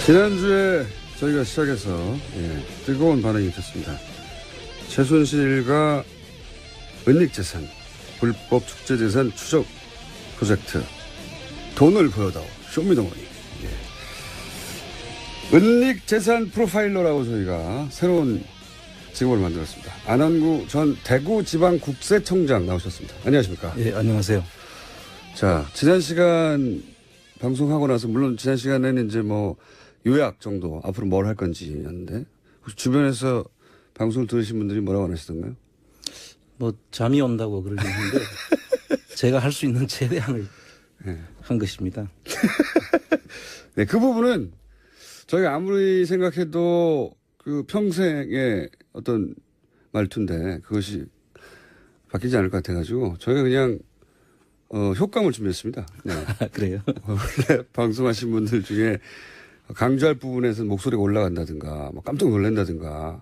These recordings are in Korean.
지난주에 저희가 시작해서 뜨거운 반응이 있었습니다. 최순실과 은닉재산, 불법 축제재산 추적 프로젝트, 돈을 보여다오, 쇼미더머니. 은닉재산 프로파일러라고 저희가 새로운 직업을 만들었습니다. 안한구 전 대구지방국세청장 나오셨습니다. 안녕하십니까? 예, 안녕하세요. 자, 지난 시간 방송하고 나서, 물론 지난 시간에는 이제 요약 정도, 앞으로 뭘 할 건지였는데, 혹시 주변에서 방송을 들으신 분들이 뭐라고 안 하시던가요? 잠이 온다고 그러긴 한데, 제가 할 수 있는 최대한을 한 것입니다. 네, 그 부분은 저희가 아무리 생각해도 그 평생의 어떤 말투인데, 그것이 바뀌지 않을 것 같아가지고, 저희가 그냥, 효과음을 준비했습니다. 네. 그래요? 원래 방송하신 분들 중에 강조할 부분에서 목소리가 올라간다든가, 깜짝 놀란다든가,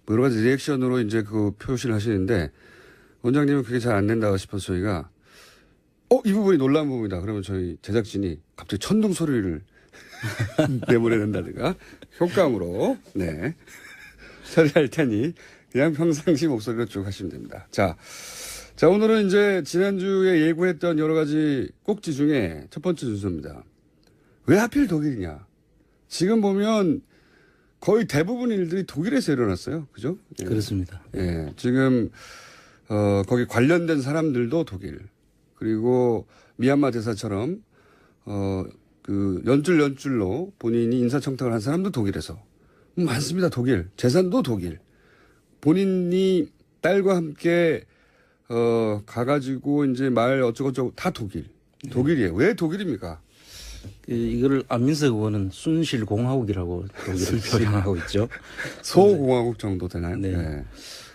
여러 가지 리액션으로 이제 그 표시를 하시는데, 원장님은 그게 잘 안 된다고 싶어서 저희가, 이 부분이 놀라운 부분이다. 그러면 저희 제작진이 갑자기 천둥 소리를 내보내낸다든가, 효과음으로, 네. 처리할 테니, 그냥 평상시 목소리로 쭉 하시면 됩니다. 자, 오늘은 이제 지난주에 예고했던 여러 가지 꼭지 중에 첫 번째 순서입니다. 왜 하필 독일이냐? 지금 보면 거의 대부분 일들이 독일에서 일어났어요. 그죠? 예. 그렇습니다. 예. 지금, 거기 관련된 사람들도 독일. 그리고 미얀마 대사처럼, 연줄로 본인이 인사청탁을 한 사람도 독일에서. 많습니다. 독일. 재산도 독일. 본인이 딸과 함께, 가가지고 이제 말 어쩌고저쩌고 다 독일. 독일이에요. 왜 독일입니까? 이거를 안민석 의원은 순실공화국이라고 독일을 표현하고 있죠. 소공화국 정도 되나요? 네. 네.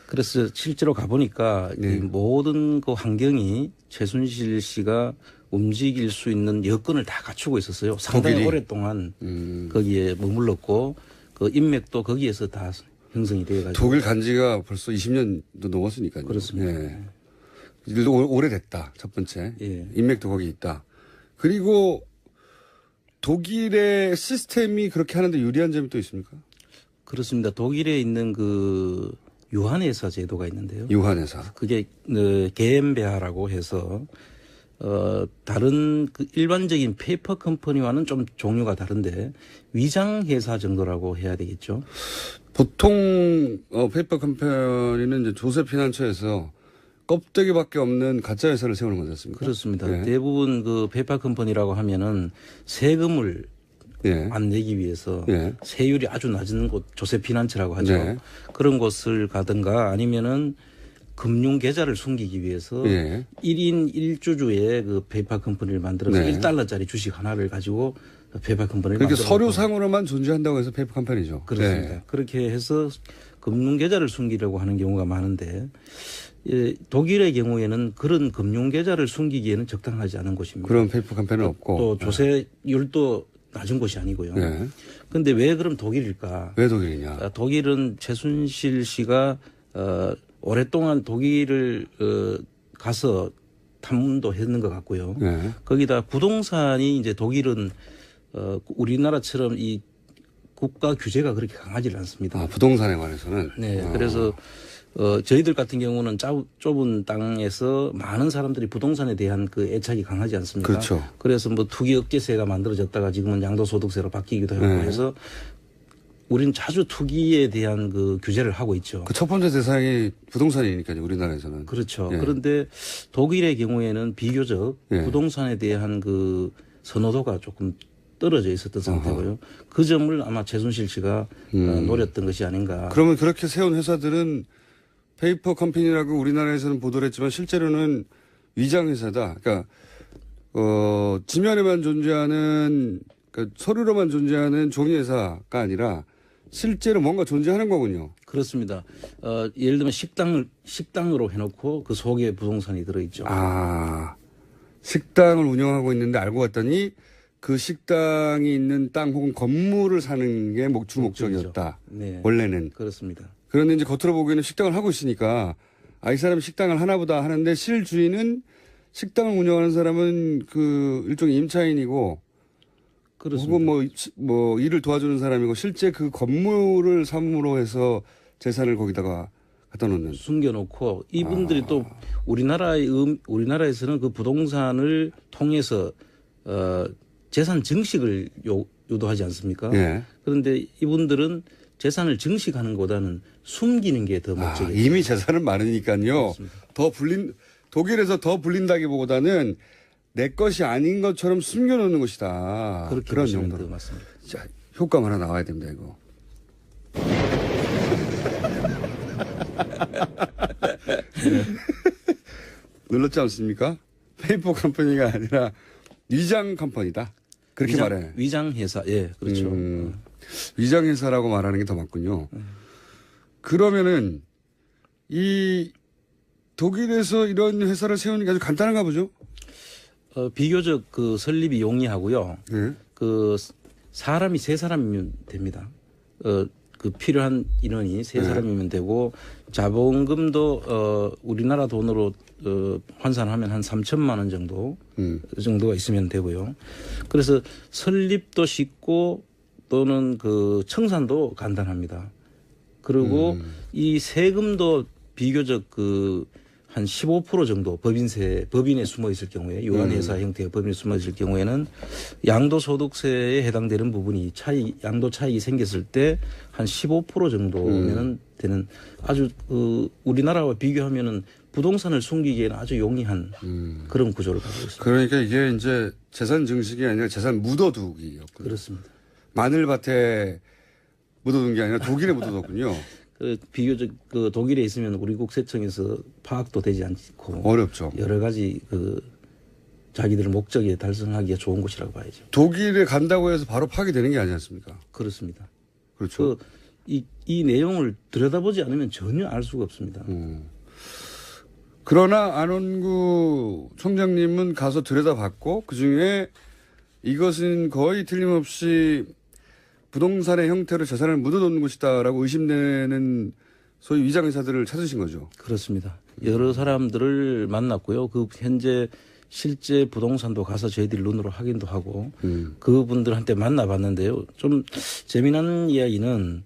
그래서 실제로 가보니까 이 모든 그 환경이 최순실 씨가 움직일 수 있는 여건을 다 갖추고 있었어요. 상당히 독일이? 오랫동안 거기에 머물렀고 그 인맥도 거기에서 다 형성이 되어가지고. 독일 간 지가 벌써 20년도 넘었으니까요. 그렇습니다. 예. 일도 오래됐다. 첫 번째. 예. 인맥도 거기 있다. 그리고 독일의 시스템이 그렇게 하는데 유리한 점이 또 있습니까? 그렇습니다. 독일에 있는 그 유한회사 제도가 있는데요. 유한회사. 그게 게엠베아라고 해서 다른 그 일반적인 페이퍼 컴퍼니와는 좀 종류가 다른데 위장 회사 정도라고 해야 되겠죠. 보통 페이퍼 컴퍼니는 이제 조세 피난처에서 껍데기밖에 없는 가짜 회사를 세우는 거지 않습니까? 그렇습니다. 예. 대부분 그 페이퍼 컴퍼니라고 하면은 세금을 안 내기 위해서 세율이 아주 낮은 곳 조세 피난처라고 하죠. 네. 그런 곳을 가든가 아니면은 금융 계좌를 숨기기 위해서 1인 1주주의 그 페이퍼 컴퍼니를 만들어서 1달러짜리 주식 하나를 가지고 페이퍼 컴퍼니를 그렇게 만들어서 서류상으로만 존재한다고 해서 페이퍼 컴퍼니죠. 그렇습니다. 네. 그렇게 해서 금융 계좌를 숨기려고 하는 경우가 많은데 독일의 경우에는 그런 금융 계좌를 숨기기에는 적당하지 않은 곳입니다. 그런 페이퍼 컴퍼니는 없고 또 조세율도 낮은 곳이 아니고요. 그런데 왜 그럼 독일일까? 왜 독일이냐? 독일은 최순실 씨가 오랫동안 독일을 가서 탐문도 했는 것 같고요. 거기다 부동산이 이제 독일은 우리나라처럼 이 국가 규제가 그렇게 강하지 않습니다. 부동산에 관해서는. 네, 그래서 저희들 같은 경우는 좁은 땅에서 많은 사람들이 부동산에 대한 그 애착이 강하지 않습니까? 그렇죠. 그래서 투기 억제세가 만들어졌다가 지금은 양도소득세로 바뀌기도 하고 해서 우리는 자주 투기에 대한 그 규제를 하고 있죠. 그 첫 번째 대상이 부동산이니까요, 우리나라에서는. 그렇죠. 그런데 독일의 경우에는 비교적 부동산에 대한 그 선호도가 조금 떨어져 있었던 상태고요. 그 점을 아마 최순실 씨가 노렸던 것이 아닌가. 그러면 그렇게 세운 회사들은 페이퍼 컴퍼니라고 우리나라에서는 보도를 했지만 실제로는 위장 회사다. 그러니까 지면에만 존재하는, 그러니까 서류로만 존재하는 종이 회사가 아니라 실제로 뭔가 존재하는 거군요. 그렇습니다. 예를 들면 식당으로 해놓고 그 속에 부동산이 들어있죠. 식당을 운영하고 있는데 알고 봤더니 그 식당이 있는 땅 혹은 건물을 사는 게 주 목적이었다. 네. 원래는. 그렇습니다. 그런데 이제 겉으로 보기에는 식당을 하고 있으니까 이 사람이 식당을 하나보다 하는데 실주인은 식당을 운영하는 사람은 그 일종의 임차인이고 그렇습니다. 혹은 뭐 일을 도와주는 사람이고 실제 그 건물을 사무로 해서 재산을 거기다가 갖다 놓는. 숨겨놓고 이분들이 또 우리나라에서는 그 부동산을 통해서 재산 증식을 유도하지 않습니까? 예. 그런데 이분들은 재산을 증식하는 것보다는 숨기는 게 더 목적이에요. 이미 재산은 많으니까요. 독일에서 더 불린다기보다는 내 것이 아닌 것처럼 숨겨놓는 것이다. 그렇게 그런 보시면 정도로. 더 맞습니다. 자, 효과가 하나 나와야 됩니다, 이거. 네. 놀랐지 않습니까? 페이퍼 컴퍼니가 아니라 위장 컴퍼니다. 그렇게 말해. 위장 회사, 예, 그렇죠. 위장 회사라고 말하는 게 더 맞군요. 그러면은 이 독일에서 이런 회사를 세우는 게 아주 간단한가 보죠? 비교적 그 설립이 용이하고요. 네. 그 사람이 3사람이면 됩니다. 그 필요한 인원이 3사람이면 되고 자본금도 우리나라 돈으로 환산하면 한 3천만 원 정도 정도가 있으면 되고요. 그래서 설립도 쉽고 또는 그 청산도 간단합니다. 그리고 이 세금도 비교적 그 한 15% 정도 법인에 숨어 있을 경우에 유한회사 형태의 법인에 숨어 있을 경우에는 양도소득세에 해당되는 부분이 양도 차익이 생겼을 때 한 15% 정도면은 되는 아주 우리나라와 비교하면은 부동산을 숨기기에는 아주 용이한 그런 구조를 가지고 있습니다. 그러니까 이게 이제 재산 증식이 아니라 재산 묻어두기였군요. 그렇습니다. 마늘밭에 묻어둔 게 아니라 독일에 묻어뒀군요. 비교적 그 독일에 있으면 우리 국세청에서 파악도 되지 않고 어렵죠. 여러 가지 자기들 목적에 달성하기가 좋은 곳이라고 봐야죠. 독일에 간다고 해서 바로 파악되는 게 아니지 않습니까? 그렇습니다. 그렇죠. 이 내용을 들여다보지 않으면 전혀 알 수가 없습니다. 그러나 안원구 총장님은 가서 들여다봤고 그중에 이것은 거의 틀림없이 부동산의 형태로 재산을 묻어놓는 것이다라고 의심되는 소위 위장회사들을 찾으신 거죠. 그렇습니다. 여러 사람들을 만났고요. 현재 실제 부동산도 가서 저희들이 눈으로 확인도 하고 그분들한테 만나봤는데요. 좀 재미난 이야기는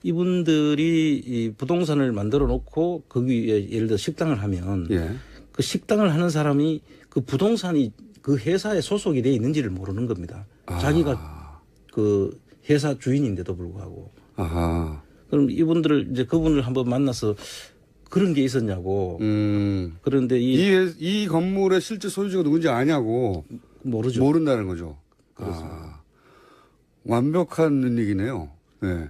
이분들이 이 부동산을 만들어 놓고 거기에 예를 들어 식당을 하면 그 식당을 하는 사람이 그 부동산이 그 회사에 소속이 돼 있는지를 모르는 겁니다. 자기가 그 회사 주인인데도 불구하고. 그럼 그분을 한번 만나서 그런 게 있었냐고. 그런데 이 건물의 실제 소유주가 누군지 아냐고. 모르죠. 모른다는 거죠. 그렇습니다. 완벽한 얘기네요. 네.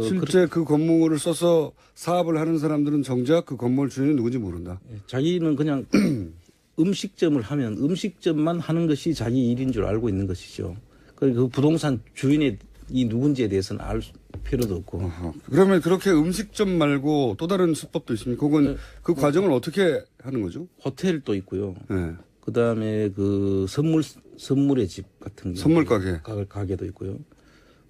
실제 그 건물을 써서 사업을 하는 사람들은 정작 그 건물 주인은 누군지 모른다. 자기는 그냥 음식점을 하면 음식점만 하는 것이 자기 일인 줄 알고 있는 것이죠. 그 부동산 주인이 누군지에 대해서는 알 필요도 없고. 그러면 그렇게 음식점 말고 또 다른 수법도 있습니까? 혹은 그 과정을 어떻게 하는 거죠? 호텔도 있고요. 네. 그다음에 그 선물의 집 같은 선물 가게. 가게도 있고요.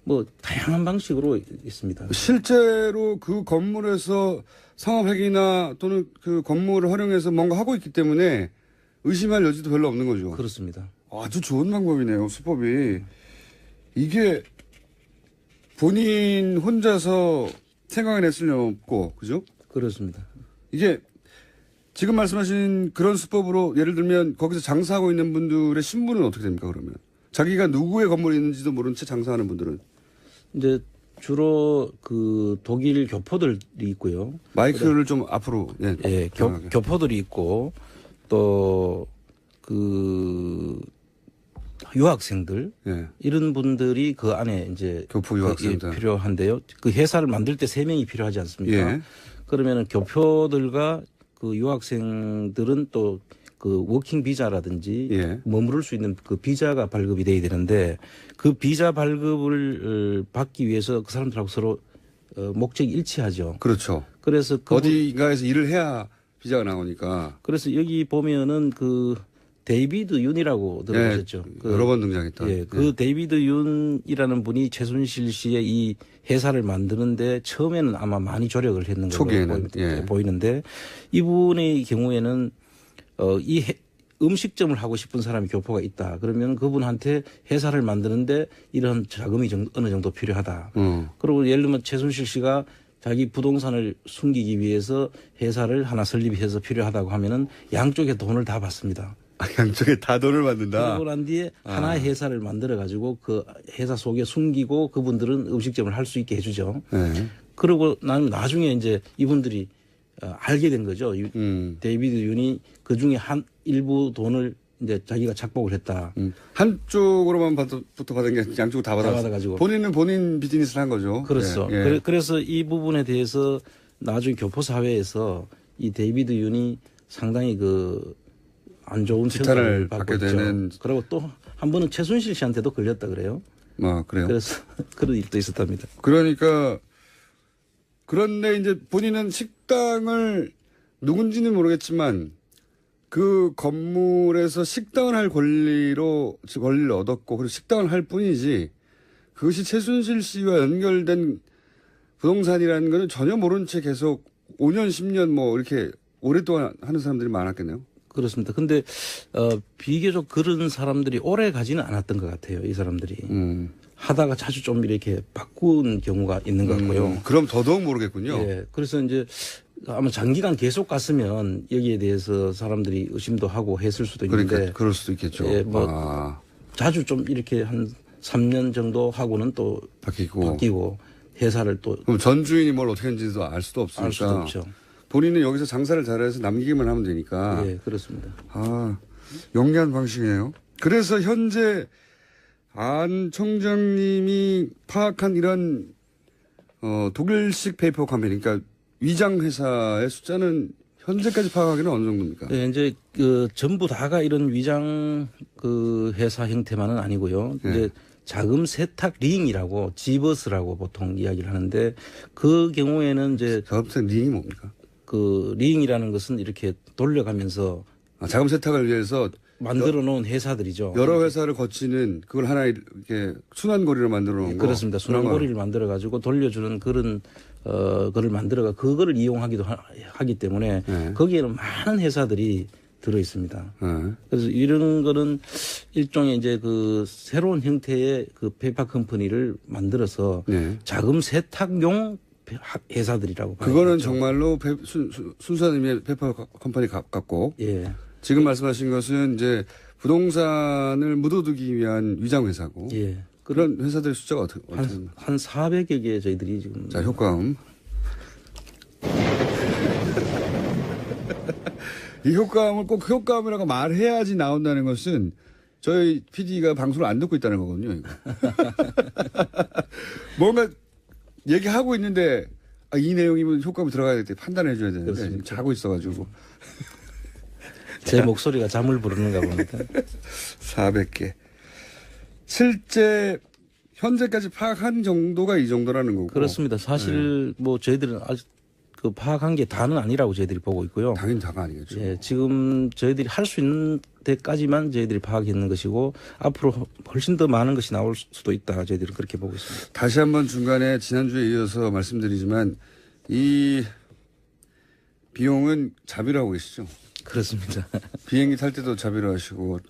뭐 다양한 방식으로 있습니다. 실제로 그 건물에서 상업회계나 또는 그 건물을 활용해서 뭔가 하고 있기 때문에 의심할 여지도 별로 없는 거죠. 그렇습니다. 아주 좋은 방법이네요. 수법이. 이게 본인 혼자서 생각해냈을 리 없고, 그죠? 그렇습니다. 이게 지금 말씀하신 그런 수법으로 예를 들면 거기서 장사하고 있는 분들의 신분은 어떻게 됩니까, 그러면? 자기가 누구의 건물이 있는지도 모르는 채 장사하는 분들은? 이제 주로 그 독일 교포들이 있고요. 마이크를 좀 앞으로. 예, 교포들이 있고 또 그 유학생들 이런 분들이 그 안에 이제 교포 유학생들 필요한데요. 그 회사를 만들 때 3명이 필요하지 않습니까? 그러면은 교포들과 그 유학생들은 또 그 워킹 비자라든지 머무를 수 있는 그 비자가 발급이 돼야 되는데 그 비자 발급을 받기 위해서 그 사람들하고 서로 목적이 일치하죠. 그렇죠. 그래서 어디가에서 일을 해야 비자가 나오니까. 그래서 여기 보면은 그 데이비드 윤이라고 들어보셨죠? 여러 번 등장했던. 그 데이비드 윤이라는 분이 최순실 씨의 이 회사를 만드는데 처음에는 아마 많이 조력을 했는 걸로 보이는데 이분의 경우에는 이 음식점을 하고 싶은 사람이 교포가 있다. 그러면 그분한테 회사를 만드는데 이런 자금이 어느 정도 필요하다. 그리고 예를 들면 최순실 씨가 자기 부동산을 숨기기 위해서 회사를 하나 설립해서 필요하다고 하면은 양쪽에 돈을 다 받습니다. 양쪽에 다 돈을 받는다. 그러고 난 뒤에 하나의 회사를 만들어 가지고 그 회사 속에 숨기고 그분들은 음식점을 할 수 있게 해주죠. 네. 그리고 나중에 이제 이분들이 알게 된 거죠. 데이비드 윤이 그 중에 한 일부 돈을 이제 자기가 착복을 했다. 한쪽으로만 부터 받은 게 양쪽으로 다 받아가지고. 본인은 본인 비즈니스를 한 거죠. 그렇죠. 예, 예. 그래서 이 부분에 대해서 나중에 교포 사회에서 이 데이비드 윤이 상당히 그 안 좋은 지탄을 평가를 받고 받게 있죠. 되는. 그리고 또 한 번은 최순실 씨한테도 걸렸다 그래요. 그래요. 그래서 그런 일도 있었답니다. 그러니까 그런데 이제 본인은 식당을 누군지는 모르겠지만 그 건물에서 식당을 할 권리를 얻었고 그리고 식당을 할 뿐이지 그것이 최순실 씨와 연결된 부동산이라는 거는 전혀 모른 채 계속 5년, 10년 뭐 이렇게 오랫동안 하는 사람들이 많았겠네요. 그렇습니다. 근데 비교적 그런 사람들이 오래 가지는 않았던 것 같아요. 이 사람들이. 하다가 자주 좀 이렇게 바꾼 경우가 있는 것 같고요. 그럼 더더욱 모르겠군요. 예. 그래서 이제 아마 장기간 계속 갔으면 여기에 대해서 사람들이 의심도 하고 했을 수도 있는데. 그러니까 그럴 수도 있겠죠. 예, 자주 좀 이렇게 한 3년 정도 하고는 또 바뀌고 회사를 또. 그럼 전 주인이 뭘 어떻게 했는지도 알 수도 없으니까. 알 수도 없죠. 본인은 여기서 장사를 잘해서 남기기만 하면 되니까. 예, 그렇습니다. 영리한 방식이네요. 그래서 현재 안 총장님이 파악한 이런 독일식 페이퍼 컴퍼니, 그러니까 위장 회사의 숫자는 현재까지 파악하기는 어느 정도입니까? 네, 이제 전부 다가 이런 위장 회사 형태만은 아니고요. 네. 이제 자금 세탁 링이라고 지버스라고 보통 이야기를 하는데 그 경우에는 이제 자금 세탁 링이 뭡니까? 그 링이라는 것은 이렇게 돌려가면서 자금 세탁을 위해서 만들어 놓은 회사들이죠. 여러 회사를 거치는 그걸 하나 이렇게 순환고리로 만들어 놓은 거. 그렇습니다. 순환고리를 만들어 가지고 돌려주는 그런 거를 만들어가 그거를 이용하기도 하기 때문에 거기에는 많은 회사들이 들어 있습니다. 그래서 이런 거는 일종의 이제 그 새로운 형태의 그 페이퍼 컴퍼니를 만들어서 자금 세탁용 회사들이라고 봐요. 그거는 정말로 순수한 의미의 페이퍼 컴퍼니 같고. 예. 지금 말씀하신 것은 이제 부동산을 묻어두기 위한 위장 회사고. 예. 그런 회사들의 숫자가 어떻게 한 400여 개 저희들이 지금. 자, 효과음. 이 효과음을 꼭 효과음이라고 말해야지 나온다는 것은 저희 PD가 방송을 안 듣고 있다는 거거든요. 이거. 뭔가 얘기하고 있는데 이 내용이면 효과음이 들어가야 될 때 판단해 줘야 되는데 그렇습니까? 자고 있어가지고. 제 목소리가 잠을 부르는가 봅니다. 400개. 실제 현재까지 파악한 정도가 이 정도라는 거고. 그렇습니다. 사실 뭐 저희들은 아직 그 파악한 게 다는 아니라고 저희들이 보고 있고요. 당연히 다가 아니겠죠. 예, 지금 저희들이 할 수 있는 데까지만 저희들이 파악했는 것이고 앞으로 훨씬 더 많은 것이 나올 수도 있다. 저희들은 그렇게 보고 있습니다. 다시 한번 중간에 지난주에 이어서 말씀드리지만 이 비용은 자비로 하고 계시죠? 그렇습니다. 비행기 탈 때도 자비로 하시고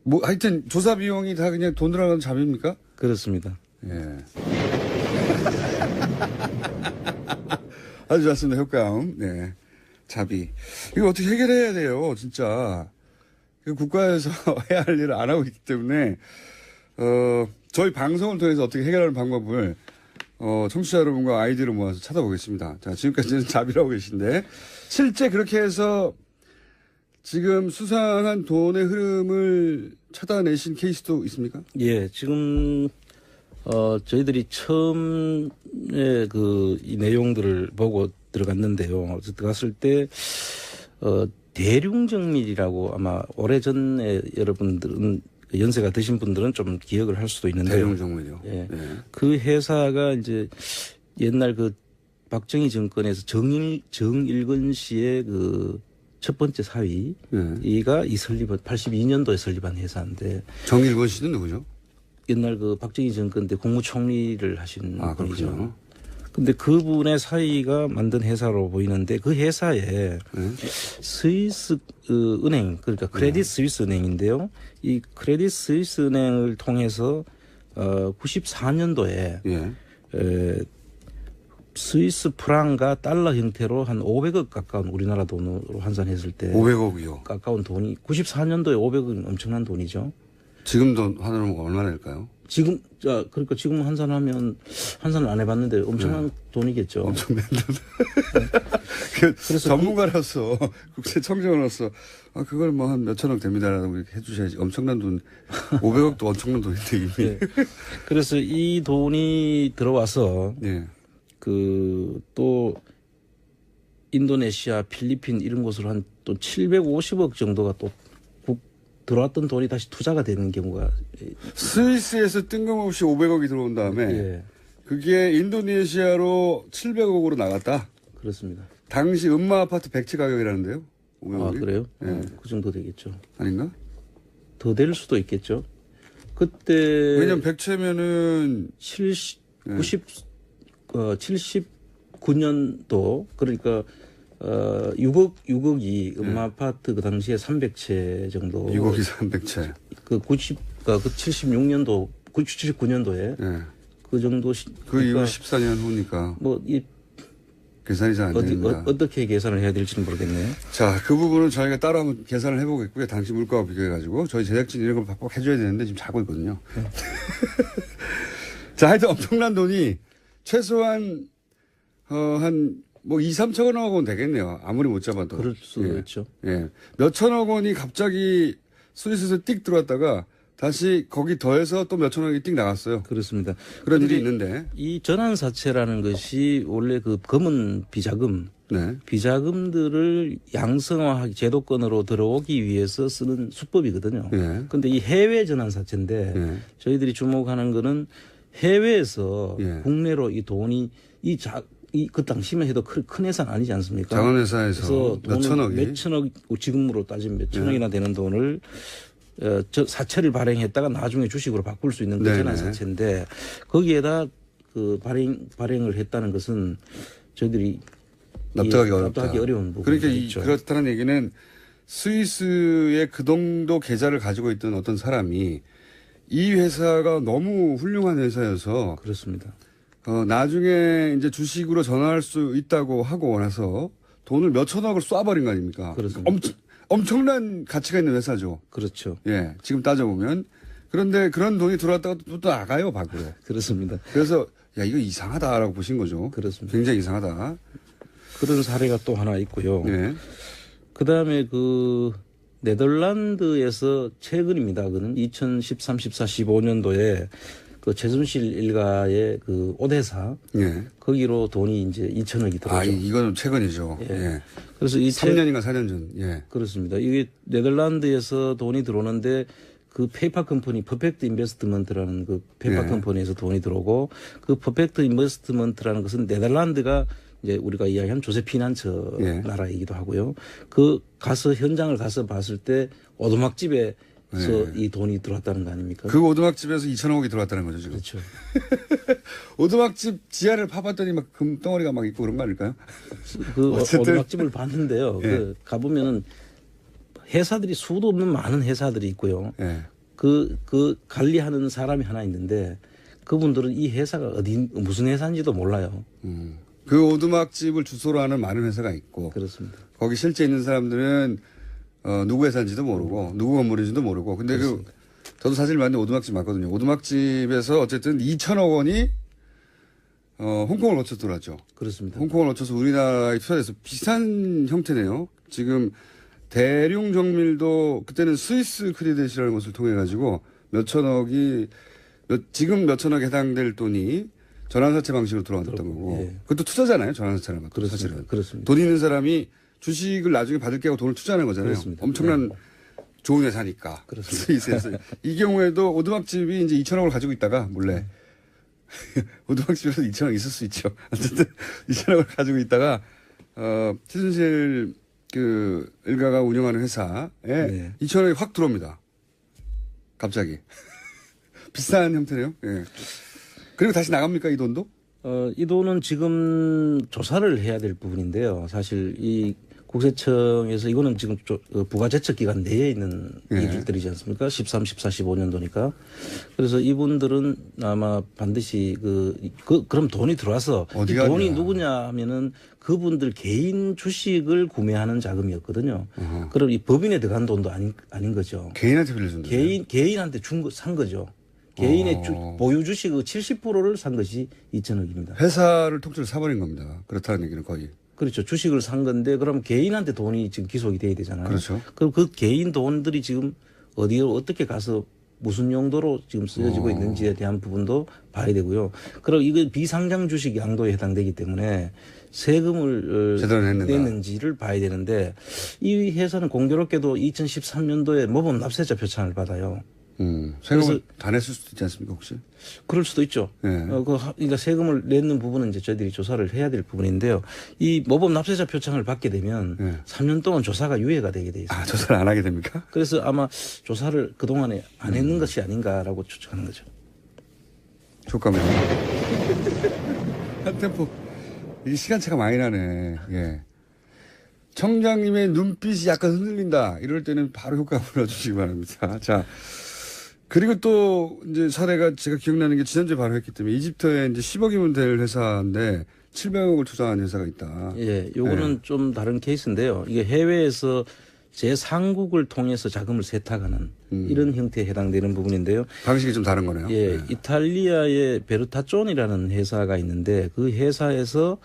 뭐 하여튼 조사 비용이 다 그냥 돈 들어가는 자비입니까? 그렇습니다. 예. 아주 좋습니다. 효과음. 네. 자비. 이거 어떻게 해결해야 돼요, 진짜. 국가에서 해야 할 일을 안 하고 있기 때문에, 저희 방송을 통해서 어떻게 해결하는 방법을, 청취자 여러분과 아이디어를 모아서 찾아보겠습니다. 자, 지금까지는 자비라고 계신데, 실제 그렇게 해서 지금 수상한 돈의 흐름을 찾아내신 케이스도 있습니까? 예, 지금 저희들이 처음에 이 내용들을 보고 들어갔는데요. 들어갔을 때 대륙정밀이라고 아마 오래전에 여러분들은 연세가 드신 분들은 좀 기억을 할 수도 있는데요. 대륙정밀이요. 예. 네. 그 회사가 이제 옛날 그 박정희 정권에서 정일근 씨의 그 첫 번째 사위가 이 설립한 82년도에 설립한 회사인데 정일권 씨는 누구죠? 옛날 그 박정희 정권 때 국무총리를 하신 분이죠. 그렇군요. 근데 그분의 사이가 만든 회사로 보이는데 그 회사에 스위스 은행 그러니까 크레딧 스위스 은행인데요. 이 크레딧 스위스 은행을 통해서 94년도에 스위스 프랑과 달러 형태로 한 500억 가까운 우리나라 돈으로 환산했을 때 500억이요. 가까운 돈이 94년도에 500억은 엄청난 돈이죠. 지금 돈 환율은 얼마나 될까요? 지금 그러니까 지금 환산하면 환산을 안 해봤는데 엄청난 돈이겠죠. 엄청난 돈. 그래서 전문가로서 국세청장으로서 그걸 뭐 한 몇천억 됩니다라고 이렇게 해주셔야지. 엄청난 돈. 500억도 엄청난 돈인데 이미. 네. 그래서 이 돈이 들어와서 또 인도네시아, 필리핀 이런 곳으로 한 또 750억 정도가 또 들어왔던 돈이 다시 투자가 되는 경우가 스위스에서 뜬금없이 500억이 들어온 다음에 그게 인도네시아로 700억으로 나갔다. 그렇습니다. 당시 음마 아파트 100채 가격이라는데요. 500억이? 아 그래요? 그 정도 되겠죠. 아닌가? 더 될 수도 있겠죠. 그때 왜냐면 100채면은 79년도 그러니까 6억이 음마 아파트 그 당시에 300채 정도. 6억이 300채. 그 76년도, 79년도에 그 정도. 그 이후 14년 후니까. 계산이 잘 안 됩니다. 어떻게 계산을 해야 될지는 모르겠네요. 자, 그 부분은 저희가 따로 한번 계산을 해보겠고요. 당시 물가와 비교해가지고 저희 제작진 이런 걸 꼭 해줘야 되는데 지금 자고 있거든요. 자, 하여튼 엄청난 돈이 최소한 한 2, 3천억 원은 되겠네요. 아무리 못 잡아도. 그럴 수도 있죠. 몇 천억 원이 갑자기 스위스에서 띡 들어왔다가 다시 거기 더해서 또 몇 천억이 띡 나갔어요. 그렇습니다. 그런 일이 있는데. 이 전환사채라는 것이 원래 그 검은 비자금, 비자금들을 양성화하기 제도권으로 들어오기 위해서 쓰는 수법이거든요. 그런데 이 해외 전환사채인데 저희들이 주목하는 거는 해외에서 국내로 이 돈이 그 당시만 해도 큰 회사는 아니지 않습니까? 자원회사에서 몇 천억 지금으로 따지면 몇 천억이나 되는 돈을 사채를 발행했다가 나중에 주식으로 바꿀 수 있는 그 전환사채인데 거기에다 그 발행을 했다는 것은 저희들이 납득하기 어려운 부분이 그러니까 있죠. 그렇다는 얘기는 스위스에 그 정도 계좌를 가지고 있던 어떤 사람이 이 회사가 너무 훌륭한 회사여서 그렇습니다. 나중에 이제 주식으로 전환할 수 있다고 하고 나서 돈을 몇 천억을 쏴버린 거 아닙니까? 그렇습니다. 엄청난 가치가 있는 회사죠. 그렇죠. 지금 따져보면. 그런데 그런 돈이 들어왔다가 또 나가요, 밖으로. 그렇습니다. 그래서, 이거 이상하다라고 보신 거죠. 그렇습니다. 굉장히 이상하다. 그런 사례가 또 하나 있고요. 그 다음에 네덜란드에서 최근입니다. 그는 2013, 14, 15년도에 그 최순실 일가의 그 옷회사 거기로 돈이 이제 2천억이 들어오죠. 이건 최근이죠. 그래서 3년인가 4년 전. 그렇습니다. 이게 네덜란드에서 돈이 들어오는데 그 페이퍼 컴퍼니 퍼펙트 인베스트먼트라는 그 페이퍼 컴퍼니에서 돈이 들어오고 그 퍼펙트 인베스트먼트라는 것은 네덜란드가 이제 우리가 이야기한 조세 피난처 나라이기도 하고요. 그 현장을 가서 봤을 때 오두막집에 이 돈이 들어왔다는 거 아닙니까? 그 오두막집에서 2천억이 들어왔다는 거죠, 지금. 그렇죠. 오두막집 지하를 파봤더니 막 금덩어리가 막 있고 그런 거 아닐까요? 그 오두막집을 봤는데요. 가보면은 회사들이 수도 없는 많은 회사들이 있고요. 그 관리하는 사람이 하나 있는데 그분들은 이 회사가 무슨 회사인지도 몰라요. 그 오두막집을 주소로 하는 많은 회사가 있고. 그렇습니다. 거기 실제 있는 사람들은 누구 회사인지도 모르고 누구 건물인지도 모르고. 근데 저도 사실 봤는데 오두막집 맞거든요. 오두막집에서 어쨌든 2천억 원이 홍콩을 거쳐 들어왔죠. 그렇습니다. 홍콩을 거쳐서 우리나라에 투자돼서 비슷한 형태네요. 지금 대륙 정밀도 그때는 스위스 크레딧이라는 것을 통해 가지고 지금 몇 천억에 해당될 돈이 전환사채 방식으로 들어왔던 거고. 그것도 투자잖아요. 전환사채라는 것도. 사실은. 그렇습니다. 돈 있는 사람이 주식을 나중에 받을 게 하고 돈을 투자하는 거잖아요. 그렇습니다. 엄청난 좋은 회사니까. 스위스에서. 이 경우에도 오두막집이 이제 2천억을 가지고 있다가 몰래 오두막집에서 2천억 있을 수 있죠. 어쨌든 2천억을 가지고 있다가 최순실 그 일가가 운영하는 회사에 2천억이 확 들어옵니다. 갑자기. 비슷한 형태네요. 그리고 다시 나갑니까 이 돈도? 이 돈은 지금 조사를 해야 될 부분인데요. 사실 이 국세청에서 이거는 지금 부가제척기간 내에 있는 일들이지 않습니까? 13, 14, 15년도니까. 그래서 이분들은 아마 반드시 그럼 돈이 들어와서 이 돈이 누구냐 하면은 그분들 개인 주식을 구매하는 자금이었거든요. 그럼 이 법인에 들어간 돈도 아닌 거죠. 개인한테 빌려준 돈. 개인한테 산 거죠. 개인의 보유 주식의 70%를 산 것이 2천억입니다. 회사를 통째로 사버린 겁니다. 그렇다는 얘기는 거의. 그렇죠. 주식을 산 건데 그럼 개인한테 돈이 지금 기속이 돼야 되잖아요. 그렇죠. 그럼 그 개인 돈들이 지금 어디에 어떻게 가서 무슨 용도로 지금 쓰여지고 있는지에 대한 부분도 봐야 되고요. 그리고 이거 비상장 주식 양도에 해당되기 때문에 세금을 제대로 냈는지를 봐야 되는데 이 회사는 공교롭게도 2013년도에 모범 납세자 표창을 받아요. 세금을 다 냈을 수도 있지 않습니까 혹시? 그럴 수도 있죠. 네. 그러니까 세금을 내는 부분은 이제 저희들이 조사를 해야 될 부분인데요. 이 모범 납세자 표창을 받게 되면 3년 동안 조사가 유예가 되게 돼 있습니다. 아, 조사를 안 하게 됩니까? 그래서 아마 조사를 그동안에 안 했는 것이 아닌가라고 추측하는 거죠. 촉감이. 한 템포. 이게 시간차가 많이 나네. 예. 청장님의 눈빛이 약간 흔들린다. 이럴 때는 바로 효과 불러주시기 바랍니다. 자. 그리고 또 이제 사례가 제가 기억나는 게 지난주에 바로 했기 때문에 이집트에 이제 10억이면 될 회사인데 700억을 투자한 회사가 있다. 예, 요거는 좀 다른 케이스인데요. 이게 해외에서 제3국을 통해서 자금을 세탁하는 이런 형태에 해당되는 부분인데요. 방식이 좀 다른 거네요. 예, 이탈리아의 베르타존이라는 회사가 있는데 그 회사에서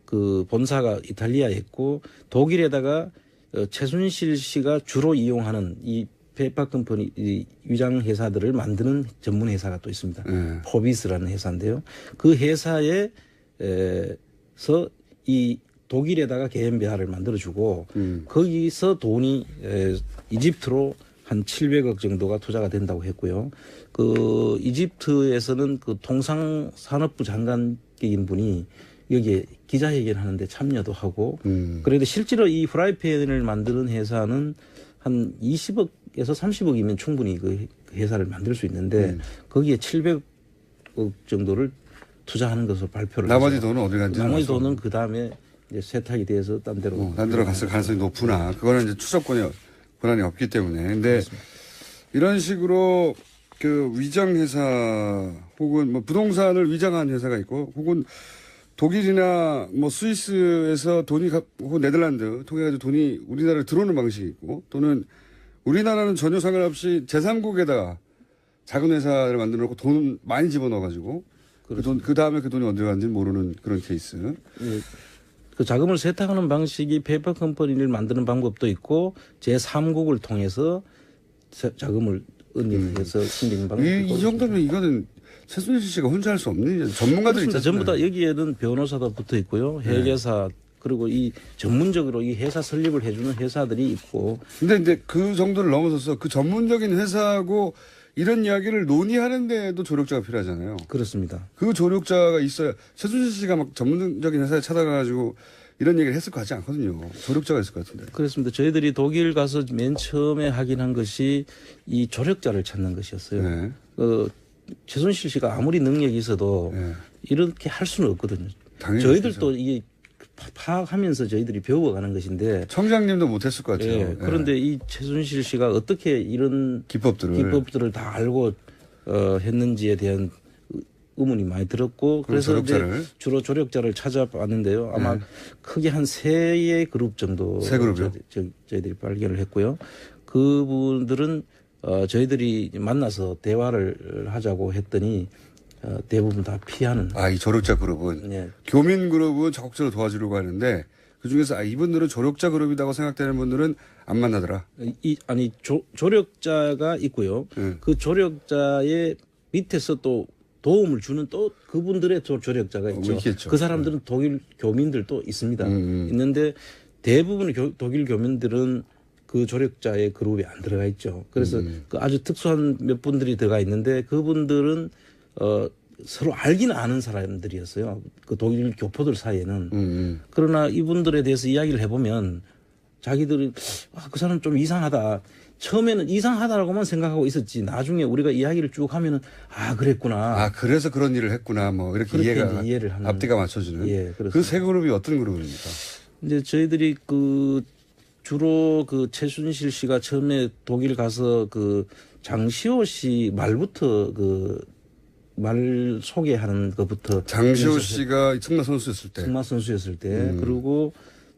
그 본사가 이탈리아에 있고 독일에다가 최순실 씨가 주로 이용하는 이 페이퍼 컴퍼니 위장 회사들을 만드는 전문 회사가 또 있습니다. 포비스라는 회사인데요. 그 회사에서 이 독일에다가 개연배합을 만들어주고 거기서 돈이 이집트로 한 700억 정도가 투자가 된다고 했고요. 그 이집트에서는 그 통상산업부 장관격인 분이 여기에 기자회견 하는데 참여도 하고 그런데 실제로 이 프라이팬을 만드는 회사는 한 20억에서 30억이면 충분히 그 회사를 만들 수 있는데 거기에 700억 정도를 투자하는 것으로 발표를 나머지 해서 돈은 어디 간지 나머지 돈은 그 다음에 이제 세탁이 돼서 딴 데로 갔을 가능성이 높구나. 그거는 이제 추적권이 권한이 없기 때문에. 근데 그렇습니다. 이런 식으로 그 위장 회사 혹은 뭐 부동산을 위장한 회사가 있고 혹은 독일이나 뭐 스위스에서 돈이 혹은 네덜란드 통해가지고 돈이 우리나라에 들어오는 방식이 있고 또는 우리나라는 전혀 상관없이 제3국에다가 작은 회사를 만들어 놓고 돈 많이 집어넣어가지고 그 다음에 그 돈이 어디로 가는지 모르는 그런 케이스. 예. 그 자금을 세탁하는 방식이 페이퍼 컴퍼니를 만드는 방법도 있고 제3국을 통해서 자금을 은닉해서 숨기는 방법도 있고. 이 정도면 이거는 최순실 씨가 혼자 할 수 없는 전문가들이 있잖아요. 전부 다 여기에는 변호사도 붙어 있고요. 회계사 그리고 이 전문적으로 이 회사 설립을 해주는 회사들이 있고. 근데 그 정도를 넘어서서 그 전문적인 회사하고 이런 이야기를 논의하는데도 조력자가 필요하잖아요. 그렇습니다. 그 조력자가 있어야 최순실 씨가 막 전문적인 회사에 찾아가가지고 이런 얘기를 했을 것 같지 않거든요. 조력자가 있을 것 같은데. 그렇습니다. 저희들이 독일 가서 맨 처음에 확인한 것이 이 조력자를 찾는 것이었어요. 네. 최순실 씨가 아무리 능력이 있어도 이렇게 할 수는 없거든요. 저희들도 이게 파악하면서 저희들이 배워가는 것인데 청장님도 못했을 것 같아요. 예, 그런데 이 최순실 씨가 어떻게 이런 기법들을 다 알고 했는지에 대한 의문이 많이 들었고 그래서 이제 주로 조력자를 찾아봤는데요. 아마 크게 한 3의 그룹 정도 저희들이 발견을 했고요. 그분들은 저희들이 만나서 대화를 하자고 했더니 대부분 다 피하는. 이 조력자 그룹은. 네. 교민 그룹은 적극적으로 도와주려고 하는데 그중에서 이분들은 조력자 그룹이라고 생각되는 분들은 안 만나더라. 조력자가 있고요. 그 조력자의 밑에서 또 도움을 주는 또 그분들의 조력자가 있죠. 있겠죠. 그 사람들은 독일 교민들도 있습니다. 있는데 대부분의 독일 교민들은 그 조력자의 그룹에 안 들어가 있죠. 그래서 그 아주 특수한 몇 분들이 들어가 있는데 그분들은 서로 알기는 아는 사람들이었어요. 그 독일 교포들 사이에는. 그러나 이분들에 대해서 이야기를 해보면 자기들이 그 사람 좀 이상하다. 처음에는 이상하다라고만 생각하고 있었지 나중에 우리가 이야기를 쭉 하면은 그랬구나. 아, 그래서 그런 일을 했구나. 뭐 이렇게 그렇게 이해를 하는. 앞뒤가 맞춰지는. 예, 그 세 그룹이 어떤 그룹입니까? 이제 저희들이 주로 최순실 씨가 처음에 독일 가서 장시호 씨 말부터 말 소개하는 것부터 장시호 씨가 승마 선수였을 때. 승마 선수였을 때 그리고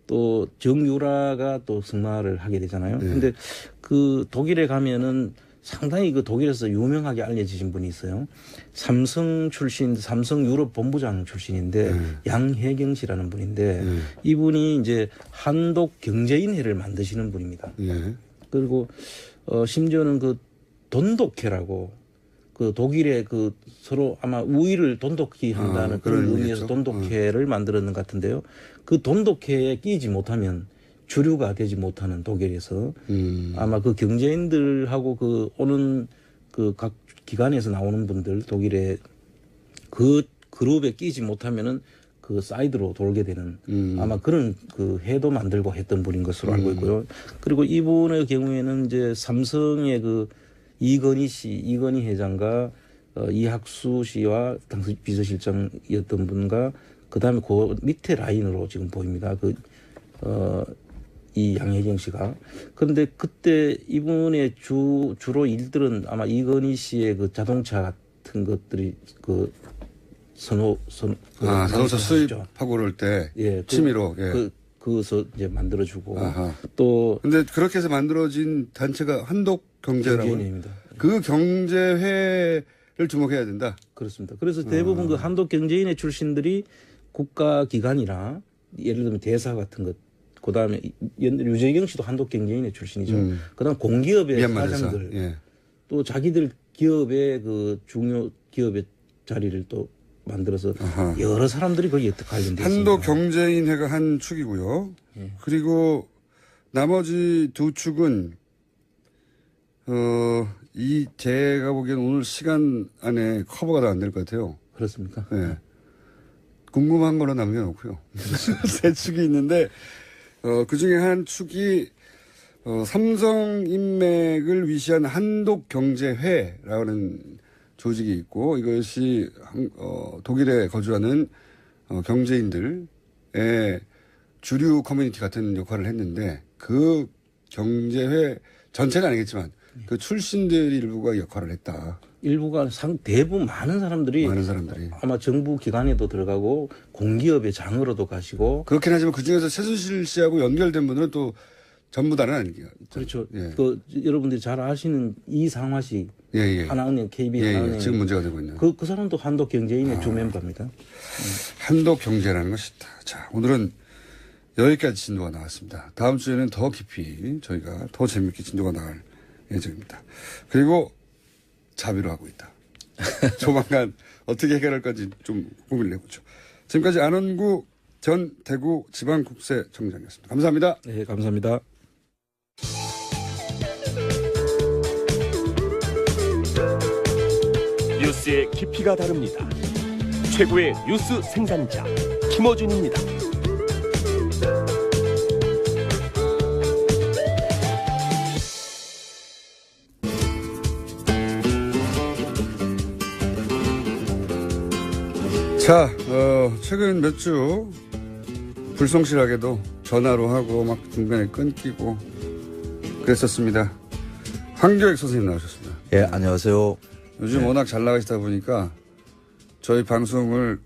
또 정유라가 또 승마를 하게 되잖아요. 근데 독일에 가면은 상당히 독일에서 유명하게 알려지신 분이 있어요. 삼성 출신, 삼성 유럽 본부장 출신인데 양혜경 씨라는 분인데 이분이 이제 한독 경제인회를 만드시는 분입니다. 예. 그리고 심지어는 돈독회라고 독일에 서로 아마 우위를 돈독히 한다는 그런 의미에서 돈독회를 만들었는 것 같은데요. 그 돈독회에 끼지 못하면 주류가 되지 못하는 독일에서 아마 경제인들하고 오는 각 기관에서 나오는 분들 독일에 그룹에 끼지 못하면은 사이드로 돌게 되는 아마 그런 회도 만들고 했던 분인 것으로 알고 있고요. 그리고 이분의 경우에는 이제 삼성의 이건희 회장과 이학수 씨와 당시 비서실장이었던 분과 그다음에 그 밑에 라인으로 지금 보입니다. 이 양혜경 씨가. 그런데 그때 이분의 주로 일들은 아마 이건희 씨의 자동차 같은 것들이 자동차 수입하고 그럴 때 예, 취미로 예. 그것을 이제 만들어주고 아하. 또 근데 그렇게 해서 만들어진 단체가 한독 경제라고. 경제인회입니다. 그 경제회를 주목해야 된다. 그렇습니다. 그래서 대부분 한독 경제인회 출신들이 국가기관이나 예를 들면 대사 같은 것, 그 다음에 유재경 씨도 한독 경제인회 출신이죠. 그 다음 공기업의 사장들, 예. 또 자기들 기업의 중요 기업의 자리를 또 만들어서 여러 사람들이 거기에 관련돼 있습니다. 한독 경제인회가 한 축이고요. 그리고 나머지 두 축은 제가 보기에는 오늘 시간 안에 커버가 다 안 될 것 같아요. 그렇습니까? 네. 궁금한 거는 남겨놓고요. 세 축이 있는데 그 중에 한 축이 삼성 인맥을 위시한 한독경제회라는 조직이 있고 이것이 독일에 거주하는 경제인들의 주류 커뮤니티 같은 역할을 했는데 그 경제회 전체는 아니겠지만 그 출신들이 일부가 역할을 했다. 일부가 대부분 많은 사람들이 아마 정부 기관에도 들어가고 공기업의 장으로도 가시고 그렇긴 하지만 그중에서 최순실 씨하고 연결된 분들은 또 전부 다는 아니에요. 그렇죠. 예. 여러분들이 잘 아시는 이상화 씨 하나은행 KBS 하나은행 지금 문제가 되고 있는 그 사람도 한독 경제인의 주 멤버입니다. 한독 경제라는 것이 있다. 자, 오늘은 여기까지 진도가 나왔습니다. 다음 주에는 더 깊이 저희가 더 재미있게 진도가 나갈 예정입니다. 그리고 자비로 하고 있다. 조만간 어떻게 해결할 건지 좀 고민을 해보죠. 지금까지 안원구 전 대구 지방국세청장이었습니다. 감사합니다. 네, 감사합니다. 뉴스의 깊이가 다릅니다. 최고의 뉴스 생산자 김어준입니다. 자, 최근 몇 주 불성실하게도 전화로 하고 막 중간에 끊기고 그랬었습니다. 황교익 선생님 나오셨습니다. 예, 안녕하세요. 요즘 워낙 잘 나가시다 보니까 저희 방송을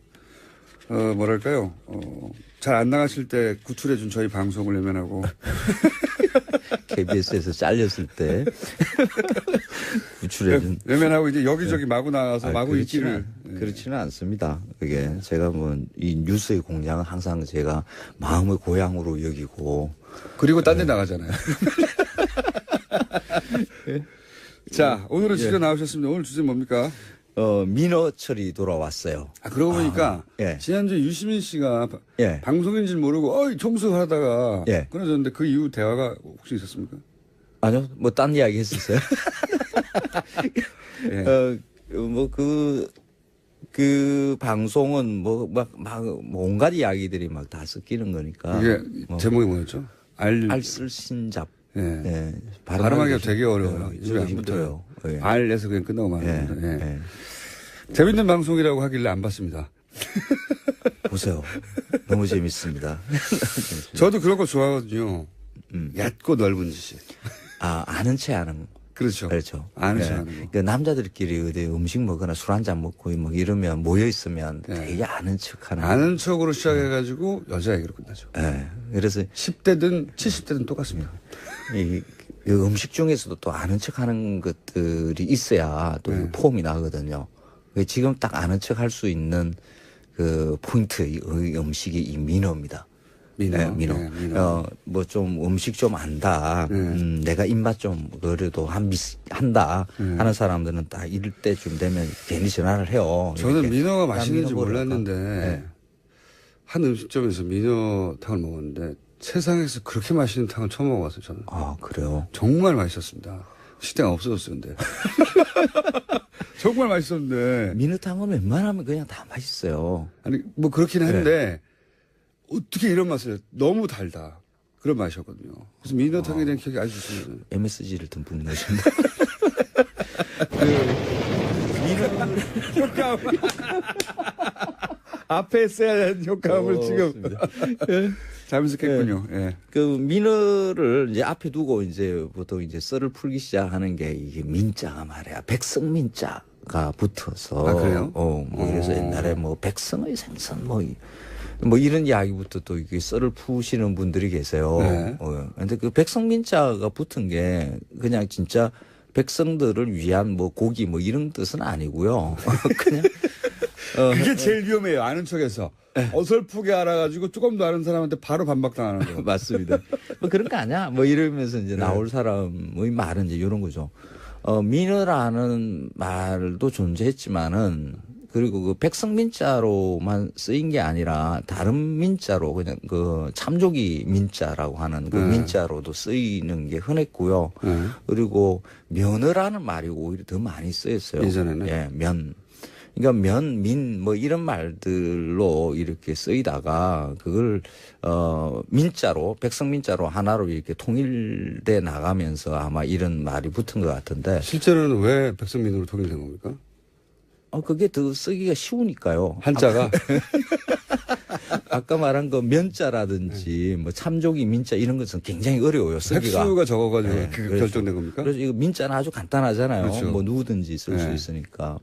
뭐랄까요? 잘 안 나가실 때 구출해준 저희 방송을 외면하고 KBS에서 잘렸을 때 구출해준 외면하고 이제 여기저기 마구 나가서 마구 있기를 그렇지는 않습니다. 그게 제가 이 뉴스의 공장은 항상 제가 마음의 고향으로 여기고 그리고 딴 데 나가잖아요. 자, 오늘은 직접 나오셨습니다. 오늘 주제 뭡니까? 민어철이 돌아왔어요. 그러고 보니까 예. 지난주에 유시민 씨가 예. 방송인지는 모르고 총수하다가 예. 끊어졌는데 그 이후 대화가 혹시 있었습니까? 아니요, 뭐 딴 이야기 했었어요. 예. 그 방송은 막 온갖 이야기들이 막 다 섞이는 거니까. 이게 제목이 뭐였죠? 알쓸신잡. 예. 예. 발음하기가 되게 어려워요. 예, 입에 안 힘들어요. 붙어요. 예. 알에서 그냥 끝나고 마는 예. 건데. 예. 예. 재밌는 방송이라고 하길래 안 봤습니다. 보세요. 너무 재밌습니다. 저도 그런 거 좋아하거든요. 얕고 넓은 짓이. 아는 체 하는. 그렇죠. 그렇죠. 아는 예. 체 하는 거. 그 남자들끼리 어디 음식 먹거나 술 한잔 먹고 뭐 이러면 모여 있으면 예. 되게 아는 척 하는. 아는 척으로 시작해가지고 여자 얘기로 끝나죠. 예. 그래서 10대든 70대든 똑같습니다. 그 음식 중에서도 또 아는 척 하는 것들이 있어야 또 네. 폼이 나거든요. 지금 딱 아는 척 할 수 있는 그 포인트, 이 음식이 이 민어입니다. 민어. 네, 민어. 네, 민어. 뭐 좀 음식 좀 안다. 네. 내가 입맛 좀 그래도 한다 하는 사람들은 딱 이럴 때쯤 되면 괜히 전화를 해요. 저는 이렇게. 민어가 야, 맛있는지 민어 먹으러 몰랐는데 네. 한 음식점에서 민어탕을 먹었는데 세상에서 그렇게 맛있는 탕을 처음 먹어봤어요. 저는. 아, 그래요? 정말 맛있었습니다. 식당 없어졌어요. 근데. 정말 맛있었는데. 민어탕은 웬만하면 그냥 다 맛있어요. 아니 뭐 그렇긴 한데 어떻게 이런 맛을 너무 달다. 그런 맛이었거든요. 그래서 민어탕에 대한 기억이 아주 좋습니다. MSG를 듬뿍 넣으신다. 효과음. 앞에 써야 하는 효과음을 지금 잠식했군요. 예. 그 민어를 이제 앞에 두고 이제 보통 이제 썰을 풀기 시작하는 게 이게 민자가 말이야. 백성민자가 붙어서. 아, 그래요? 뭐 그래서 옛날에 뭐 백성의 생선 뭐 이런 이야기부터 또 이게 썰을 푸시는 분들이 계세요. 네. 근데 그 백성민자가 붙은 게 그냥 진짜 백성들을 위한 뭐 고기 뭐 이런 뜻은 아니고요. 그냥 그게 제일 위험해요. 아는 척에서. 어설프게 알아가지고 조금 더 아는 사람한테 바로 반박당하는 거. 맞습니다. 뭐 그런 거 아니야? 뭐 이러면서 이제 나올 사람의 말은 이제 이런 거죠. 민어라는 말도 존재했지만은 그리고 그 백성민자로만 쓰인 게 아니라 다른 민자로 그냥 그 참조기 민자라고 하는 그 민자로도 쓰이는 게 흔했고요. 그리고 면어라는 말이 오히려 더 많이 쓰였어요. 예전에는? 예, 면. 그러니까 민, 뭐 이런 말들로 이렇게 쓰이다가 그걸, 민자로, 백성민자로 하나로 이렇게 통일돼 나가면서 아마 이런 말이 붙은 것 같은데. 실제로는 왜 백성민으로 통일된 겁니까? 그게 더 쓰기가 쉬우니까요. 한자가? 아까 말한 그 면자라든지 뭐 참조기 민자 이런 것은 굉장히 어려워요. 쓰기가. 획수가 적어가지고 네, 그게 그렇죠. 결정된 겁니까? 그래서 이거 민자는 아주 간단하잖아요. 그렇죠. 뭐 누구든지 쓸 수 네. 있으니까.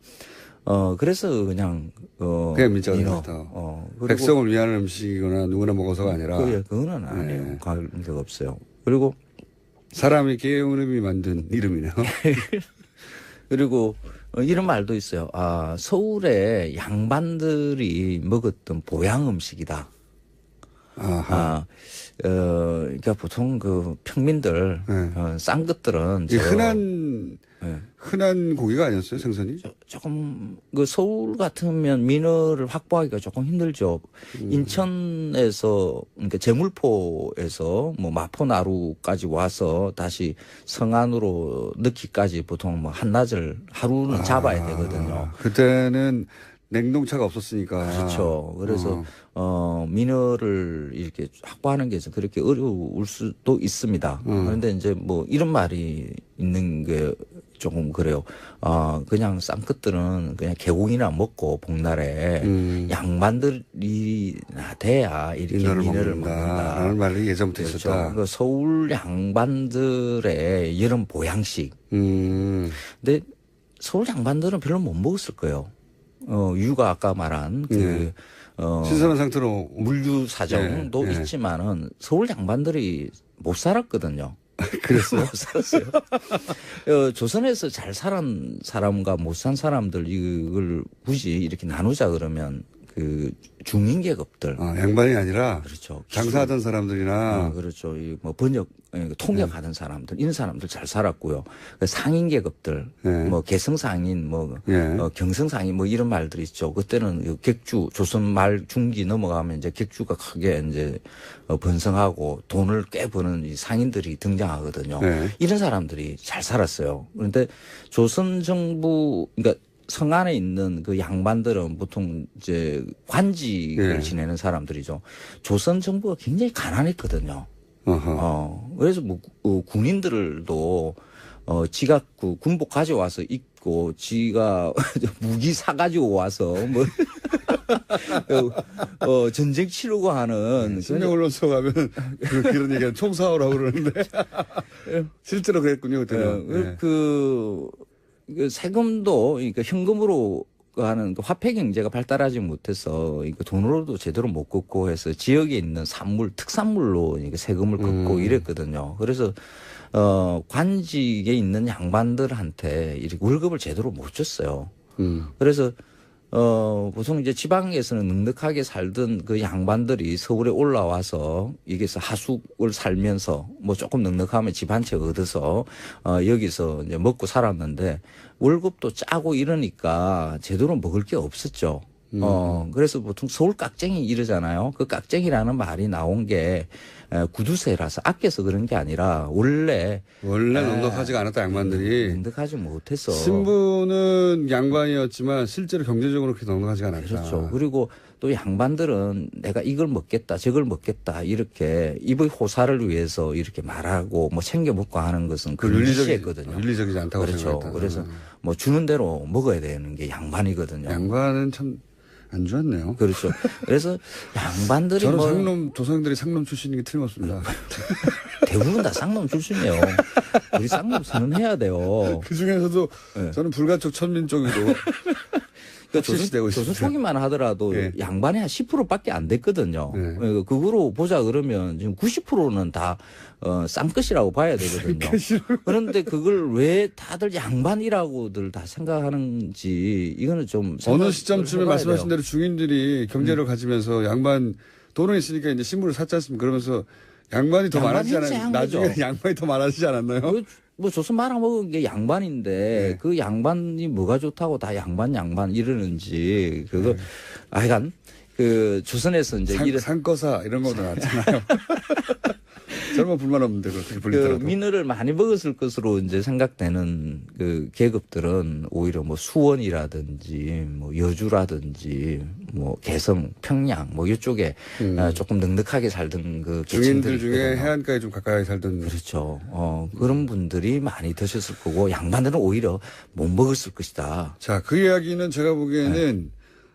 그래서 그냥 그냥 민자가 민어. 됐다. 그리고 백성을 위한 음식이거나 누구나 먹어서가 아니라 그거는 아니에요. 네. 관계가 없어요. 그리고 사람이 게으름이 만든 이름이네요. 그리고 이런 말도 있어요. 서울의 양반들이 먹었던 보양 음식이다. 아하. 그러니까 보통 그 평민들, 네. 싼 것들은 이게 흔한 고기가 아니었어요, 생선이? 조금 그 서울 같으면 민어를 확보하기가 조금 힘들죠. 인천에서 그러니까 제물포에서 뭐 마포나루까지 와서 다시 성안으로 넣기까지 보통 뭐 한낮을 하루는 잡아야 되거든요. 그때는 냉동차가 없었으니까. 그렇죠. 그래서 민어를 이렇게 확보하는 게 그렇게 어려울 수도 있습니다. 그런데 이제 뭐 이런 말이 있는 게 조금 그래요. 그냥 싼 것들은 그냥 개고기나 먹고 복날에 양반들이 돼야 이렇게 민어를 먹는다. 라는 말이 예전부터 그렇죠. 있었다. 그 서울 양반들의 이런 보양식. 근데 서울 양반들은 별로 못 먹었을 거예요. 이유가 아까 말한 그 신선한 상태로 물류 사정도 네, 네. 있지만은 서울 양반들이 못 살았거든요. 그랬어요? 못 살았어요. 조선에서 잘 살은 사람과 못 산 사람들 이걸 굳이 이렇게 나누자 그러면 그 중인계급들. 양반이 아니라 그렇죠. 장사하던 사람들이나 그렇죠. 이 뭐 번역, 통역하던 사람들, 이런 사람들 잘 살았고요. 그 상인계급들, 네. 뭐 개성상인, 뭐 네. 경성상인, 뭐 이런 말들이 있죠. 그때는 그 객주, 조선 말 중기 넘어가면 이제 객주가 크게 이제 번성하고 돈을 꽤 버는 이 상인들이 등장하거든요. 네. 이런 사람들이 잘 살았어요. 그런데 조선 정부, 그러니까 성안에 있는 그 양반들은 보통 이제 관직을 네. 지내는 사람들이죠. 조선 정부가 굉장히 가난했거든요. 그래서 뭐 군인들도 지가 그 군복 가져와서 입고 지가 무기 사가지고 와서 뭐 전쟁 치르고 하는 신명 언론서 가면 그런 얘기는 총사오라고 그러는데 실제로 그랬군요 그때는. 그 세금도 그러니까 현금으로 하는 그 화폐 경제가 발달하지 못해서 돈으로도 제대로 못 걷고 해서 지역에 있는 산물 특산물로 세금을 걷고 이랬거든요. 그래서 관직에 있는 양반들한테 이렇게 월급을 제대로 못 줬어요. 그래서 보통 이제 지방에서는 넉넉하게 살던 그 양반들이 서울에 올라와서 여기서 하숙을 살면서 뭐 조금 넉넉하면 집 한 채 얻어서 여기서 이제 먹고 살았는데 월급도 짜고 이러니까 제대로 먹을 게 없었죠. 그래서 보통 서울 깍쟁이 이러잖아요. 그 깍쟁이라는 말이 나온 게 구두쇠라서 아껴서 그런 게 아니라 원래 넉넉하지가 않았다 양반들이. 넉넉하지 못해서. 신부는 양반이었지만 실제로 경제적으로 그렇게 넉넉하지가 않았다. 그렇죠. 그리고 또 양반들은 내가 이걸 먹겠다 저걸 먹겠다 이렇게 입의 호사를 위해서 이렇게 말하고 뭐 챙겨 먹고 하는 것은 금지했거든요. 윤리적이지 않다고 그렇죠. 생각했다. 그래서 뭐 주는 대로 먹어야 되는 게 양반이거든요. 양반은 참 안 좋았네요. 그렇죠. 그래서 양반들이 저는 뭐 조상들이 상놈 출신인 게 틀림없습니다. 대부분 다 쌍놈 출신이에요. 우리 쌍놈 선언해야 돼요. 그 중에서도 네. 저는 불가촉 천민 쪽으로 조선 초기만 하더라도 네. 양반이 한 10%밖에 안 됐거든요. 네. 그거로 보자 그러면 지금 90%는 다 쌍끝이라고 봐야 되거든요. 그런데 그걸 왜 다들 양반이라고들 다 생각하는지 이거는 좀 어느 시점쯤에 말씀하신 대로 중인들이 경제를 가지면서 양반 돈은 있으니까 이제 신분을 샀지 않습니까? 그러면서 양반이 더 많아지지 않았나요? 나중에 양반이 더 많아지지 않았나요? 뭐 조선 말아먹은 게 양반인데 네. 그 양반이 뭐가 좋다고 다 양반 이러는지 그거 하여간 그 조선에서 이제 상거사 이런 거도 나왔잖아요. 저는 불만 없는데 그렇게 불리더라도. 그 민어를 많이 먹었을 것으로 이제 생각되는 그 계급들은 오히려 뭐 수원이라든지 뭐 여주라든지 뭐 개성, 평양 뭐 이쪽에 조금 넉넉하게 살던 그 중인들 중에 있거든요. 해안가에 좀 가까이 살던. 그렇죠. 그런 분들이 많이 드셨을 거고 양반들은 오히려 못 먹었을 것이다. 자, 그 이야기는 제가 보기에는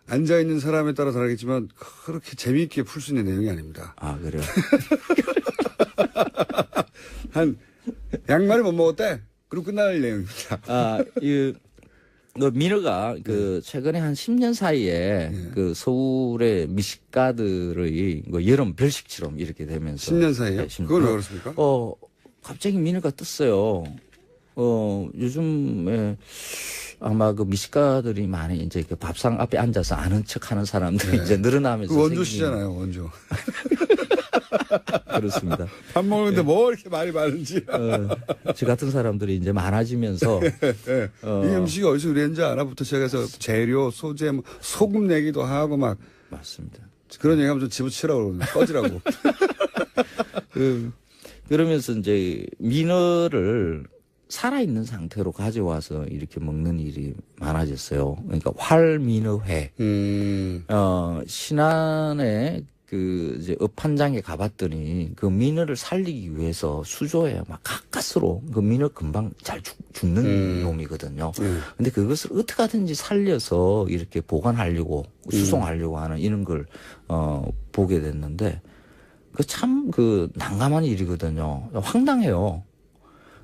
앉아 있는 사람에 따라 다르겠지만 그렇게 재미있게 풀 수 있는 내용이 아닙니다. 아, 그래요. 한 양말을 못 먹었대. 그리고 끝날 내용입니다. 그 민어가 그 최근에 한 10년 사이에 그 서울의 미식가들의 그 여름 별식처럼 이렇게 되면서 10년 사이에? 네, 그건 왜 그렇습니까? 갑자기 민어가 떴어요. 요즘에 아마 그 미식가들이 많이 이제 그 밥상 앞에 앉아서 아는 척 하는 사람들이 이제 늘어나면서. 그 원조시잖아요, 원조. 그렇습니다. 밥 먹는데 뭐 이렇게 말이 많은지. 저 같은 사람들이 이제 많아지면서. 이 음식이 어디서 유래인지 알아부터 시작해서 재료, 소재, 뭐 소금 내기도 하고 막. 맞습니다. 그런 얘기 하면 좀 집어치라고 그러는데, 꺼지라고. 그러면서 이제 민어를 살아있는 상태로 가져와서 이렇게 먹는 일이 많아졌어요. 그러니까 활민어회. 신안에 그 이제 읍한장에 가봤더니 그 민어를 살리기 위해서 수조에 막 가까스로 그 민어 금방 잘 죽는 놈이거든요. 근데 그것을 어떻게 하든지 살려서 이렇게 보관하려고 수송하려고 하는 이런 걸 보게 됐는데 그 참 그 난감한 일이거든요. 황당해요.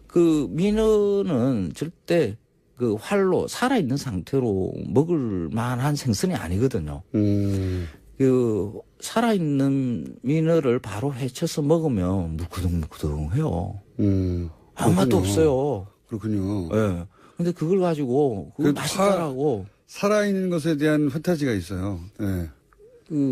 그 민어는 절대 그 활로 살아있는 상태로 먹을 만한 생선이 아니거든요. 그 살아있는 민어를 바로 해쳐서 먹으면 물크덩물크덩해요. 아무 맛도 없어요. 그렇군요. 예. 근데 그걸 가지고 그걸 맛있다라고 살아있는 것에 대한 판타지가 있어요. 예.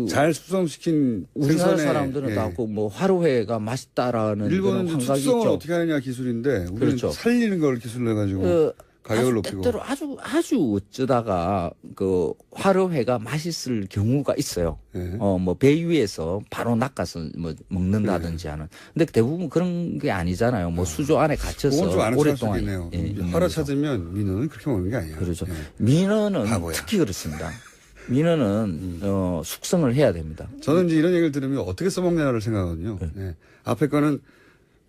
잘 숙성시킨 우리나라 생선의, 사람들은 다 뭐 화로회가 맛있다라는 일본은 그런 숙성을 있죠. 어떻게 하느냐 기술인데 우리는 그렇죠. 살리는 걸 기술로 해가지고 가격을 높이고. 때때로 아주 어쩌다가 그 화로회가 맛있을 경우가 있어요. 뭐 배 위에서 바로 낚아서 뭐 먹는다든지 하는. 근데 대부분 그런 게 아니잖아요. 뭐 수조 안에 갇혀서 그건 좀 아는 오랫동안. 척할 수 있네요. 하루 찾으면 민어는 그렇게 먹는 게 아니야. 그렇죠. 예. 민어는 바보야. 특히 그렇습니다. 민원은 숙성을 해야 됩니다. 저는 이제 이런 얘기를 들으면 어떻게 써먹냐를 생각하거든요. 네. 앞에 거는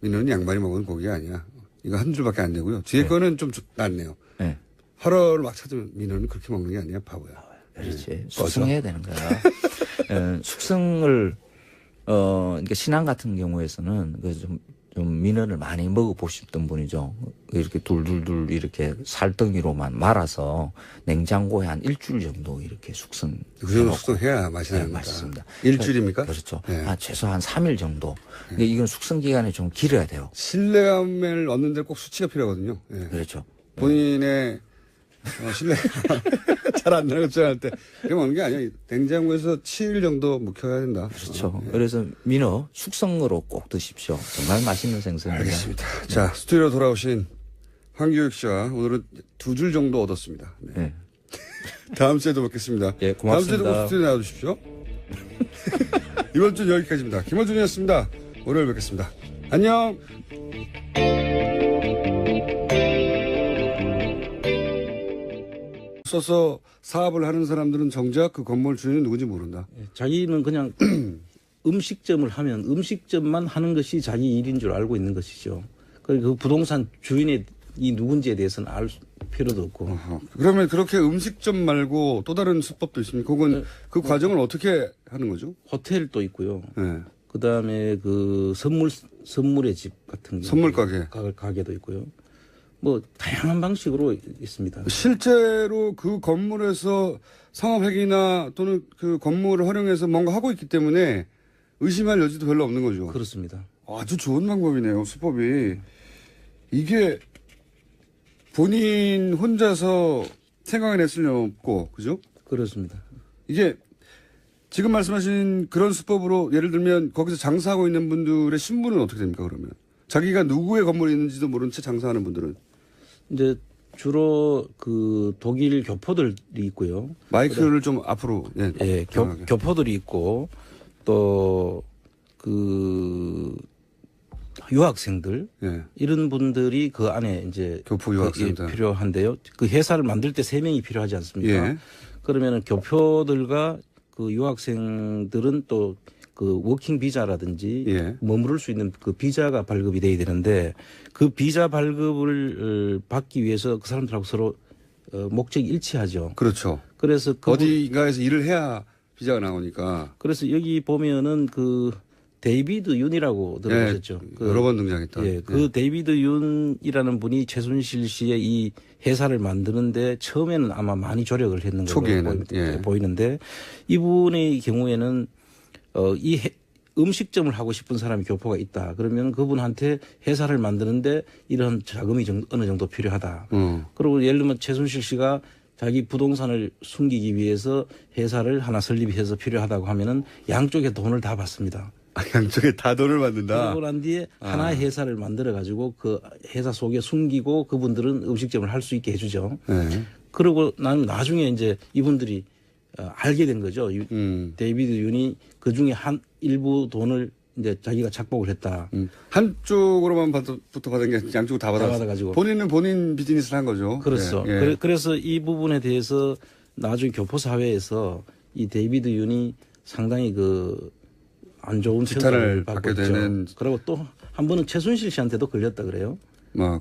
민원은 양반이 먹은 고기가 아니야. 이거 한 줄밖에 안 되고요. 뒤에 거는 좀 낫네요. 네. 화로를 막 찾으면 민원은 그렇게 먹는 게 아니야, 바보야. 그렇지. 숙성해야 되는 거야. 숙성을 그러니까 신앙 같은 경우에서는 좀 민원을 많이 먹어보셨던 분이죠. 이렇게 둘둘둘 이렇게 살덩이로만 말아서 냉장고에 한 일주일 정도 이렇게 숙성. 그 정도 숙성해야 맛이 나는 네, 거다. 맛있습니다. 일주일입니까? 그렇죠. 네. 최소한 3일 정도. 근데 이건 숙성 기간이 좀 길어야 돼요. 신뢰감을 얻는 데 꼭 수치가 필요하거든요. 예. 그렇죠. 본인의 신뢰가 잘 안 나는 것처럼 할 때 그게 먹는 게 아니야. 냉장고에서 7일 정도 묵혀야 된다. 그렇죠. 예. 그래서 민어 숙성으로 꼭 드십시오. 정말 맛있는 생선입니다. 알겠습니다. 자, 스튜디오로 돌아오신 황교익 씨와 오늘은 2줄 정도 얻었습니다. 네. 네. 다음 주에도 뵙겠습니다. 예, 고맙습니다. 다음 주에도 꼭 스튜디오 나와주십시오. 이번 주는 여기까지입니다. 김어준이었습니다. 월요일 뵙겠습니다. 안녕. 써서 사업을 하는 사람들은 정작 그 건물 주인은 누군지 모른다. 자기는 그냥 음식점을 하면 음식점만 하는 것이 자기 일인 줄 알고 있는 것이죠. 그 부동산 주인이 누군지에 대해서는 알 필요도 없고. 그러면 그렇게 음식점 말고 또 다른 수법도 있습니까? 혹은 그 과정을 어떻게 하는 거죠? 호텔도 있고요. 네. 그다음에 그 선물의 집 같은 선물 가게. 가게도 있고요. 뭐 다양한 방식으로 있습니다. 실제로 그 건물에서 상업회계나 또는 그 건물을 활용해서 뭔가 하고 있기 때문에 의심할 여지도 별로 없는 거죠. 그렇습니다. 아주 좋은 방법이네요, 수법이. 이게 본인 혼자서 생각해냈을 리 없고, 그죠? 그렇습니다. 이게 지금 말씀하신 그런 수법으로 예를 들면 거기서 장사하고 있는 분들의 신분은 어떻게 됩니까, 그러면? 자기가 누구의 건물이 있는지도 모른 채 장사하는 분들은? 이제 주로 그 독일 교포들이 있고요. 마이크를 좀 앞으로, 예. 예, 교포들이 있고 또 그 유학생들 예. 이런 분들이 그 안에 이제 교포 유학생들. 필요한데요. 그 회사를 만들 때 3명이 필요하지 않습니까? 예. 그러면은 교포들과 그 유학생들은 또 그 워킹 비자라든지 예. 머무를 수 있는 그 비자가 발급이 돼야 되는데 그 비자 발급을 받기 위해서 그 사람들하고 서로 목적이 일치하죠. 그렇죠. 그래서 어디가에서 일을 해야 비자가 나오니까. 그래서 여기 보면은 그 데이비드 윤이라고 들어보셨죠? 예, 여러 번 등장했던. 예, 그 데이비드 윤이라는 분이 최순실 씨의 이 회사를 만드는데 처음에는 아마 많이 조력을 했는 초기에는, 걸로 보이는데 이분의 경우에는 음식점을 하고 싶은 사람이 교포가 있다. 그러면 그분한테 회사를 만드는데 이런 자금이 어느 정도 필요하다. 그리고 예를 들면 최순실 씨가 자기 부동산을 숨기기 위해서 회사를 하나 설립해서 필요하다고 하면은 양쪽에 돈을 다 받습니다. 양쪽에 다 돈을 받는다. 그러고 난 뒤에 하나의 회사를 만들어 가지고 그 회사 속에 숨기고 그분들은 음식점을 할 수 있게 해주죠. 네. 그리고 나중에 이제 이분들이 알게 된 거죠. 데이비드 윤이 그 중에 일부 돈을 이제 자기가 착복을 했다. 한쪽으로만부터 받은 게 양쪽으로 다 받아가지고. 본인은 본인 비즈니스를 한 거죠. 그렇죠. 예, 예. 그래서 이 부분에 대해서 나중에 교포 사회에서 이 데이비드 윤이 상당히 그 안 좋은 지탄을 받고 받게 있죠. 되는. 그리고 또 한 번은 최순실 씨한테도 걸렸다 그래요.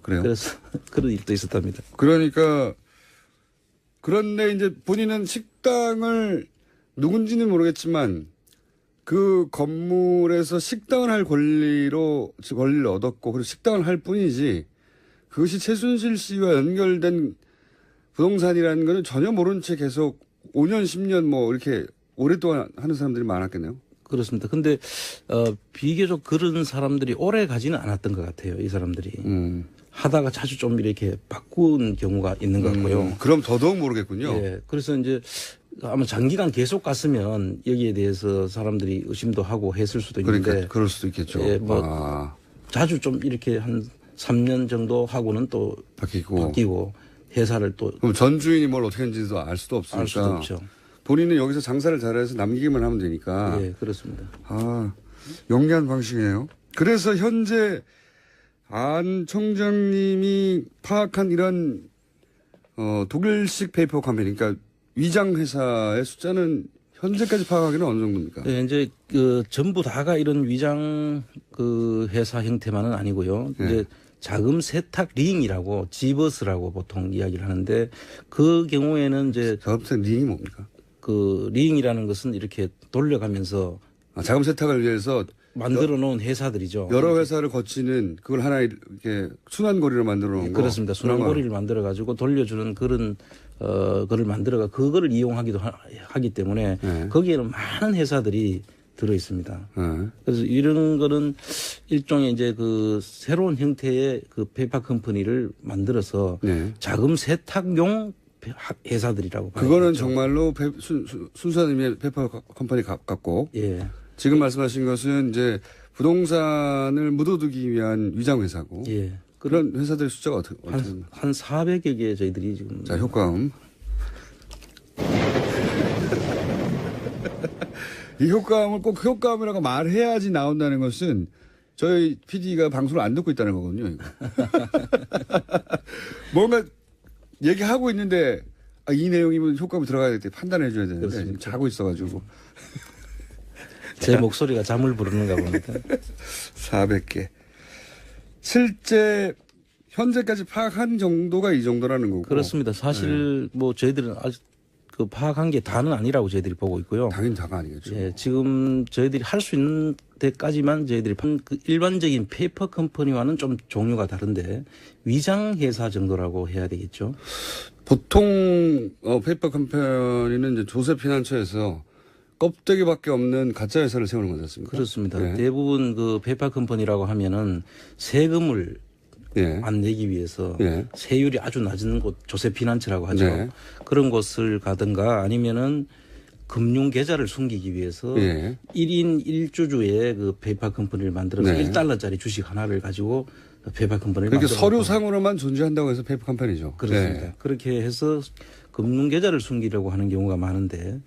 그래요. 그래서 그런 일도 있었답니다. 그러니까 그런데 이제 본인은 식당을 누군지는 모르겠지만 그 건물에서 식당을 할 권리를 얻었고 그리고 식당을 할 뿐이지 그것이 최순실 씨와 연결된 부동산이라는 거는 전혀 모른 채 계속 5년, 10년 뭐 이렇게 오랫동안 하는 사람들이 많았겠네요. 그렇습니다. 근데 비교적 그런 사람들이 오래 가지는 않았던 것 같아요. 이 사람들이. 하다가 자주 좀 이렇게 바꾼 경우가 있는 것 같고요. 그럼 더더욱 모르겠군요. 예. 그래서 이제 아마 장기간 계속 갔으면 여기에 대해서 사람들이 의심도 하고 했을 수도 있는데. 그러니까 그럴 수도 있겠죠. 예, 자주 좀 이렇게 한 3년 정도 하고는 또 바뀌고 회사를 또. 그럼 전 주인이 뭘 어떻게 했는지도 알 수도 없으니까. 알 수도 없죠. 본인은 여기서 장사를 잘해서 남기기만 하면 되니까. 예, 그렇습니다. 영리한 방식이네요. 그래서 현재 안 총장님이 파악한 이런 독일식 페이퍼 컴퍼니, 그러니까 위장 회사의 숫자는 현재까지 파악하기는 어느 정도입니까? 네, 이제 그 전부 다가 이런 위장 그 회사 형태만은 아니고요. 네. 이제 자금 세탁 링이라고 지버스라고 보통 이야기를 하는데 그 경우에는 이제 자금 링이 뭡니까? 그 링이라는 것은 이렇게 돌려가면서 자금 세탁을 위해서 만들어 놓은 회사들이죠. 여러 회사를 거치는 그걸 하나 이렇게 순환고리로 만들어 놓은 거. 그렇습니다. 순환고리를 만들어 가지고 돌려주는 그런 거를 만들어가 그거를 이용하기도 하기 때문에 네. 거기에는 많은 회사들이 들어 있습니다. 네. 그래서 이런 거는 일종의 이제 그 새로운 형태의 그 페이퍼 컴퍼니를 만들어서 네. 자금 세탁용 회사들이라고 봐요. 그거는 정말로 순수한 의미의 페이퍼 컴퍼니 같고 예. 지금 말씀하신 것은 이제 부동산을 묻어두기 위한 위장 회사고 예. 그런 회사들의 숫자가 어떻게 한 400여 개 저희들이 지금 자, 효과음. 이 효과음을 꼭 효과음이라고 말해야지 나온다는 것은 저희 PD가 방송을 안 듣고 있다는 거거든요. 이거. 뭔가 얘기하고 있는데 이 내용이면 효과음이 들어가야 될 때 판단해 줘야 되는데 그렇습니다. 자고 있어가지고 제 목소리가 잠을 부르는가 봅니다. 400개. 실제 현재까지 파악한 정도가 이 정도라는 거고. 그렇습니다. 사실 뭐 저희들은 아직 그 파악한 게 다는 아니라고 저희들이 보고 있고요. 당연히 다가 아니겠죠. 예, 지금 저희들이 할 수 있는 데까지만 저희들이 그 일반적인 페이퍼 컴퍼니와는 좀 종류가 다른데 위장 회사 정도라고 해야 되겠죠. 보통 페이퍼 컴퍼니는 이제 조세 피난처에서 껍데기밖에 없는 가짜 회사를 세우는 거지 않습니까? 그렇습니다. 네. 대부분 그 페이퍼 컴퍼니라고 하면은 세금을 예. 안 내기 위해서 예. 세율이 아주 낮은 곳 조세 피난처라고 하죠. 네. 그런 곳을 가든가 아니면은 금융 계좌를 숨기기 위해서 예. 1인 1주주의 그 페이퍼 컴퍼니를 만들어서 네. 1달러짜리 주식 하나를 가지고 페이퍼 컴퍼니를 그렇게 만들어 서류상으로만 존재한다고 해서 페이퍼 컴퍼니죠. 그렇습니다. 네. 그렇게 해서 금융 계좌를 숨기려고 하는 경우가 많은데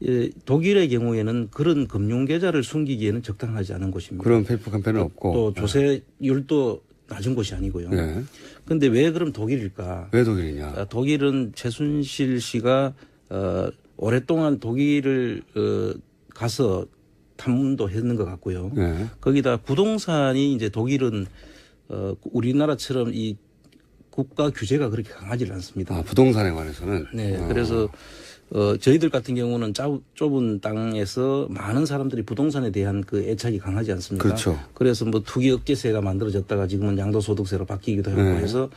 예, 독일의 경우에는 그런 금융 계좌를 숨기기에는 적당하지 않은 곳입니다. 그런 페이퍼 컴퍼니는 없고. 또 조세율도 낮은 곳이 아니고요. 그런데 왜 그럼 독일일까? 왜 독일이냐? 독일은 최순실 씨가 오랫동안 독일을 가서 탐문도 했는 것 같고요. 네. 거기다 부동산이 이제 독일은 우리나라처럼 이 국가 규제가 그렇게 강하지는 않습니다. 부동산에 관해서는. 네, 그래서 저희들 같은 경우는 좁은 땅에서 많은 사람들이 부동산에 대한 그 애착이 강하지 않습니까? 그렇죠. 그래서 뭐 투기 억제세가 만들어졌다가 지금은 양도소득세로 바뀌기도 하고 네. 해서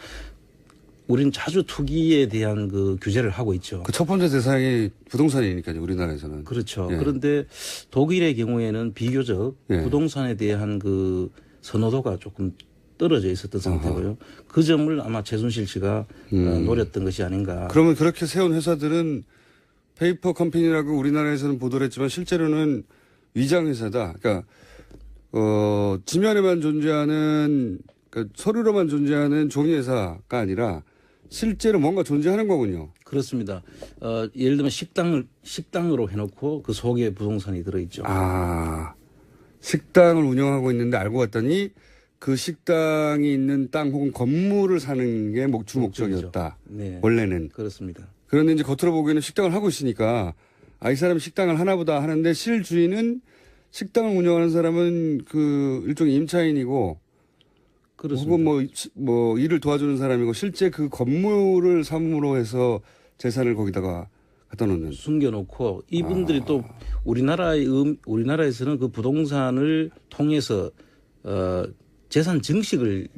우리는 자주 투기에 대한 그 규제를 하고 있죠. 그 첫 번째 대상이 부동산이니까요, 우리나라에서는. 그렇죠. 예. 그런데 독일의 경우에는 비교적 예. 부동산에 대한 그 선호도가 조금 떨어져 있었던 상태고요. 그 점을 아마 최순실 씨가 노렸던 것이 아닌가. 그러면 그렇게 세운 회사들은 페이퍼 컴퍼니라고 우리나라에서는 보도를 했지만 실제로는 위장 회사다. 그러니까 지면에만 존재하는 그러니까 서류로만 존재하는 종이 회사가 아니라 실제로 뭔가 존재하는 거군요. 그렇습니다. 예를 들면 식당으로 해놓고 그 속에 부동산이 들어있죠. 식당을 운영하고 있는데 알고 봤더니 그 식당이 있는 땅 혹은 건물을 사는 게 주 목적이었다. 네. 원래는. 그렇습니다. 그런데 이제 겉으로 보기에는 식당을 하고 있으니까 이 사람이 식당을 하나보다 하는데 실주인은 식당을 운영하는 사람은 그 일종의 임차인이고 그렇습니다. 혹은 뭐 일을 도와주는 사람이고 실제 그 건물을 삼으로 해서 재산을 거기다가 갖다 놓는. 숨겨놓고 이분들이 또 우리나라에서는 그 부동산을 통해서 재산 증식을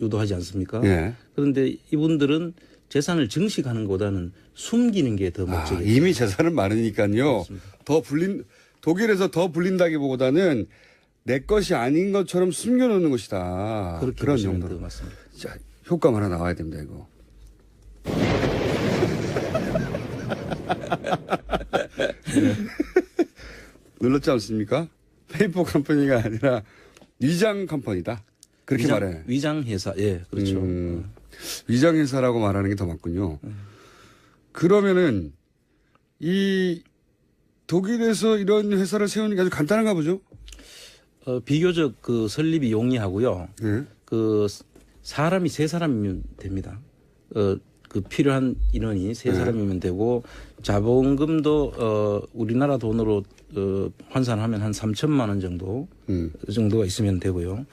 유도하지 않습니까? 예. 그런데 이분들은 재산을 증식하는 것보다는 숨기는 게 더 목적이에요. 이미 재산은 많으니까요. 독일에서 더 불린다기보다는 내 것이 아닌 것처럼 숨겨놓는 것이다. 그렇게 그런 보시면 정도. 더 맞습니다. 자, 효과음 하나 나와야 됩니다, 이거. 눌렀지 않습니까? 페이퍼 컴퍼니가 아니라 위장 컴퍼니다. 그렇게 말해. 위장 회사, 예, 그렇죠. 위장 회사라고 말하는 게 더 맞군요. 그러면은 이 독일에서 이런 회사를 세우는 게 아주 간단한가 보죠? 비교적 그 설립이 용이하고요. 네. 그 사람이 3사람이면 됩니다. 그 필요한 인원이 세 사람이면 되고 자본금도 우리나라 돈으로 환산하면 한 3천만 원 정도 정도가 있으면 되고요.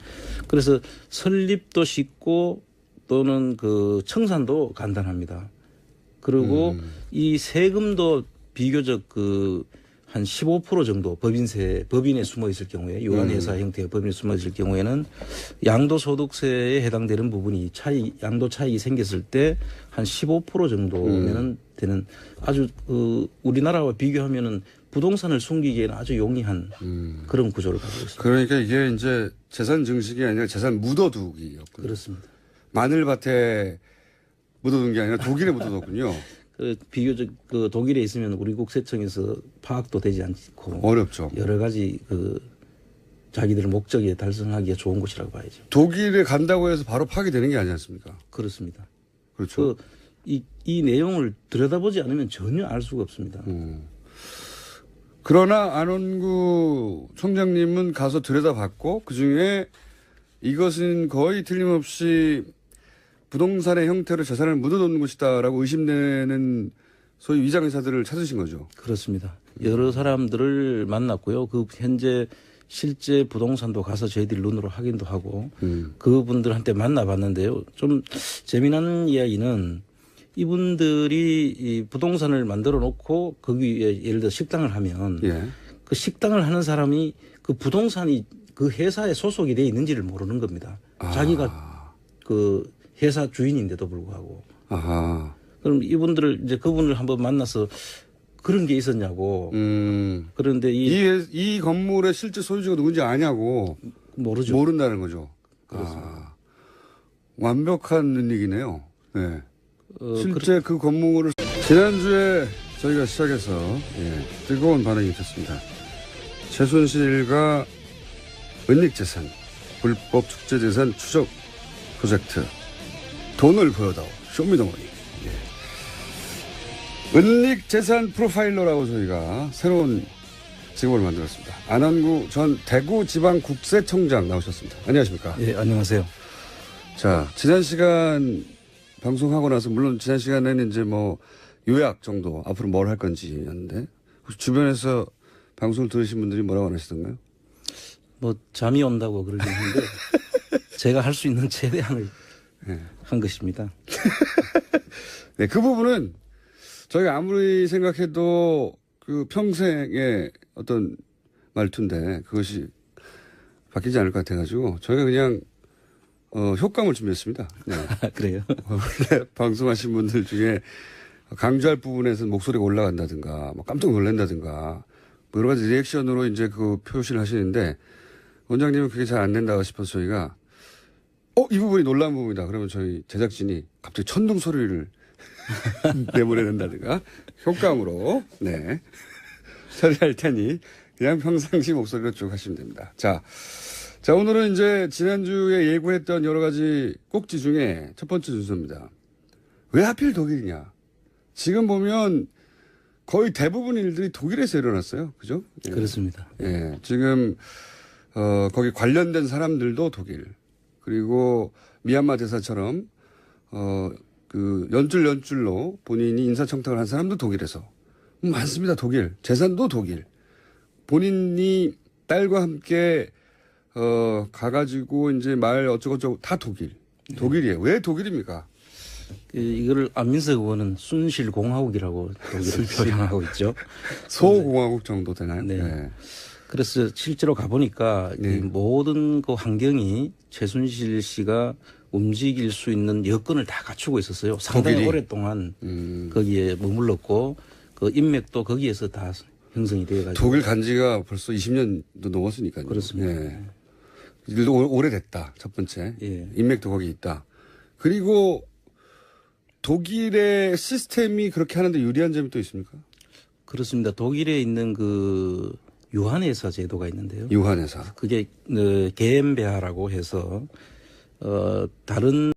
그래서 설립도 쉽고 또는 그 청산도 간단합니다. 그리고 이 세금도 비교적 한 15% 정도 법인에 숨어 있을 경우에 유한회사 형태의 법인에 숨어 있을 경우에는 양도소득세에 해당되는 부분이 양도 차익이 생겼을 때 한 15% 정도면은 되는 아주 우리나라와 비교하면은 부동산을 숨기기에는 아주 용이한 그런 구조를 가지고 있습니다. 그러니까 이게 이제 재산 증식이 아니라 재산 묻어두기였군요. 그렇습니다. 마늘밭에 묻어둔 게 아니라 독일에 묻어뒀군요. 비교적 독일에 있으면 우리 국세청에서 파악도 되지 않고 어렵죠. 여러 가지 자기들 목적에 달성하기가 좋은 곳이라고 봐야죠. 독일에 간다고 해서 바로 파기되는 게 아니지 않습니까? 그렇습니다. 그렇죠. 이 내용을 들여다보지 않으면 전혀 알 수가 없습니다. 그러나 안원구 총장님은 가서 들여다봤고 그중에 이것은 거의 틀림없이 부동산의 형태로 재산을 묻어놓는 곳이다라고 의심되는 소위 위장회사들을 찾으신 거죠. 그렇습니다. 여러 사람들을 만났고요. 현재 실제 부동산도 가서 저희들이 눈으로 확인도 하고 그분들한테 만나봤는데요. 좀 재미난 이야기는 이분들이 이 부동산을 만들어 놓고 거기에 예를 들어 식당을 하면 그 식당을 하는 사람이 그 부동산이 그 회사에 소속이 돼 있는지를 모르는 겁니다. 자기가 그 회사 주인인데도 불구하고. 그럼 그분을 한번 만나서 그런 게 있었냐고. 그런데 이 건물의 실제 소유주가 누군지 아냐고. 모르죠. 모른다는 거죠. 그렇습니다. 완벽한 얘기네요. 네. 실제 그 건물을 지난주에 저희가 시작해서 뜨거운 반응이 있었습니다. 최순실과 은닉재산, 불법 축제재산 추적 프로젝트 돈을 보여다오 쇼미더머니. 은닉재산 프로파일러라고 저희가 새로운 직업을 만들었습니다. 안원구 전 대구지방국세청장 나오셨습니다. 안녕하십니까? 예, 안녕하세요. 자, 지난 시간 방송하고 나서 물론 지난 시간에는 이제 뭐 요약 정도 앞으로 뭘 할 건지였는데 혹시 주변에서 방송을 들으신 분들이 뭐라고 안 하시던가요? 뭐 잠이 온다고 그러긴 하는데 제가 할 수 있는 최대한을 한 것입니다. 네, 그 부분은 저희가 아무리 생각해도 그 평생의 어떤 말투인데 그것이 바뀌지 않을 것 같아가지고 저희가 그냥 효과음을 준비했습니다. 네. 그래요? 원래 방송하신 분들 중에 강조할 부분에서 목소리가 올라간다든가 뭐 깜짝 놀란다든가 뭐 여러 가지 리액션으로 이제 그 표시를 하시는데 원장님은 그게 잘 안 된다고 싶어서 저희가 이 부분이 놀라운 부분이다. 그러면 저희 제작진이 갑자기 천둥 소리를 내보내낸다든가 효과음으로 처리할 테니 그냥 평상시 목소리로 쭉 하시면 됩니다. 자, 오늘은 이제 지난주에 예고했던 여러 가지 꼭지 중에 첫 번째 순서입니다. 왜 하필 독일이냐? 지금 보면 거의 대부분 일들이 독일에서 일어났어요. 그죠? 그렇습니다. 예. 지금, 거기 관련된 사람들도 독일. 그리고 미얀마 대사처럼, 연줄로 본인이 인사청탁을 한 사람도 독일에서. 많습니다. 독일. 재산도 독일. 본인이 딸과 함께 가가지고 이제 말 어쩌고저쩌고 다 독일. 독일이에요. 왜 독일입니까? 이거를 안민석 의원은 순실공화국이라고 독일을 표현하고 있죠. 소공화국 정도 되나요? 네. 그래서 실제로 가보니까 이 모든 그 환경이 최순실 씨가 움직일 수 있는 여건을 다 갖추고 있었어요. 상당히 독일이? 오랫동안 거기에 머물렀고 그 인맥도 거기에서 다 형성이 되어가지고. 독일 간 지가 벌써 20년도 넘었으니까요. 그렇습니다. 예. 일도 오래됐다. 첫 번째. 예. 인맥도 거기 있다. 그리고 독일의 시스템이 그렇게 하는데 유리한 점이 또 있습니까? 그렇습니다. 독일에 있는 그 유한회사 제도가 있는데요. 유한회사. 그게 게엠베아라고 해서 다른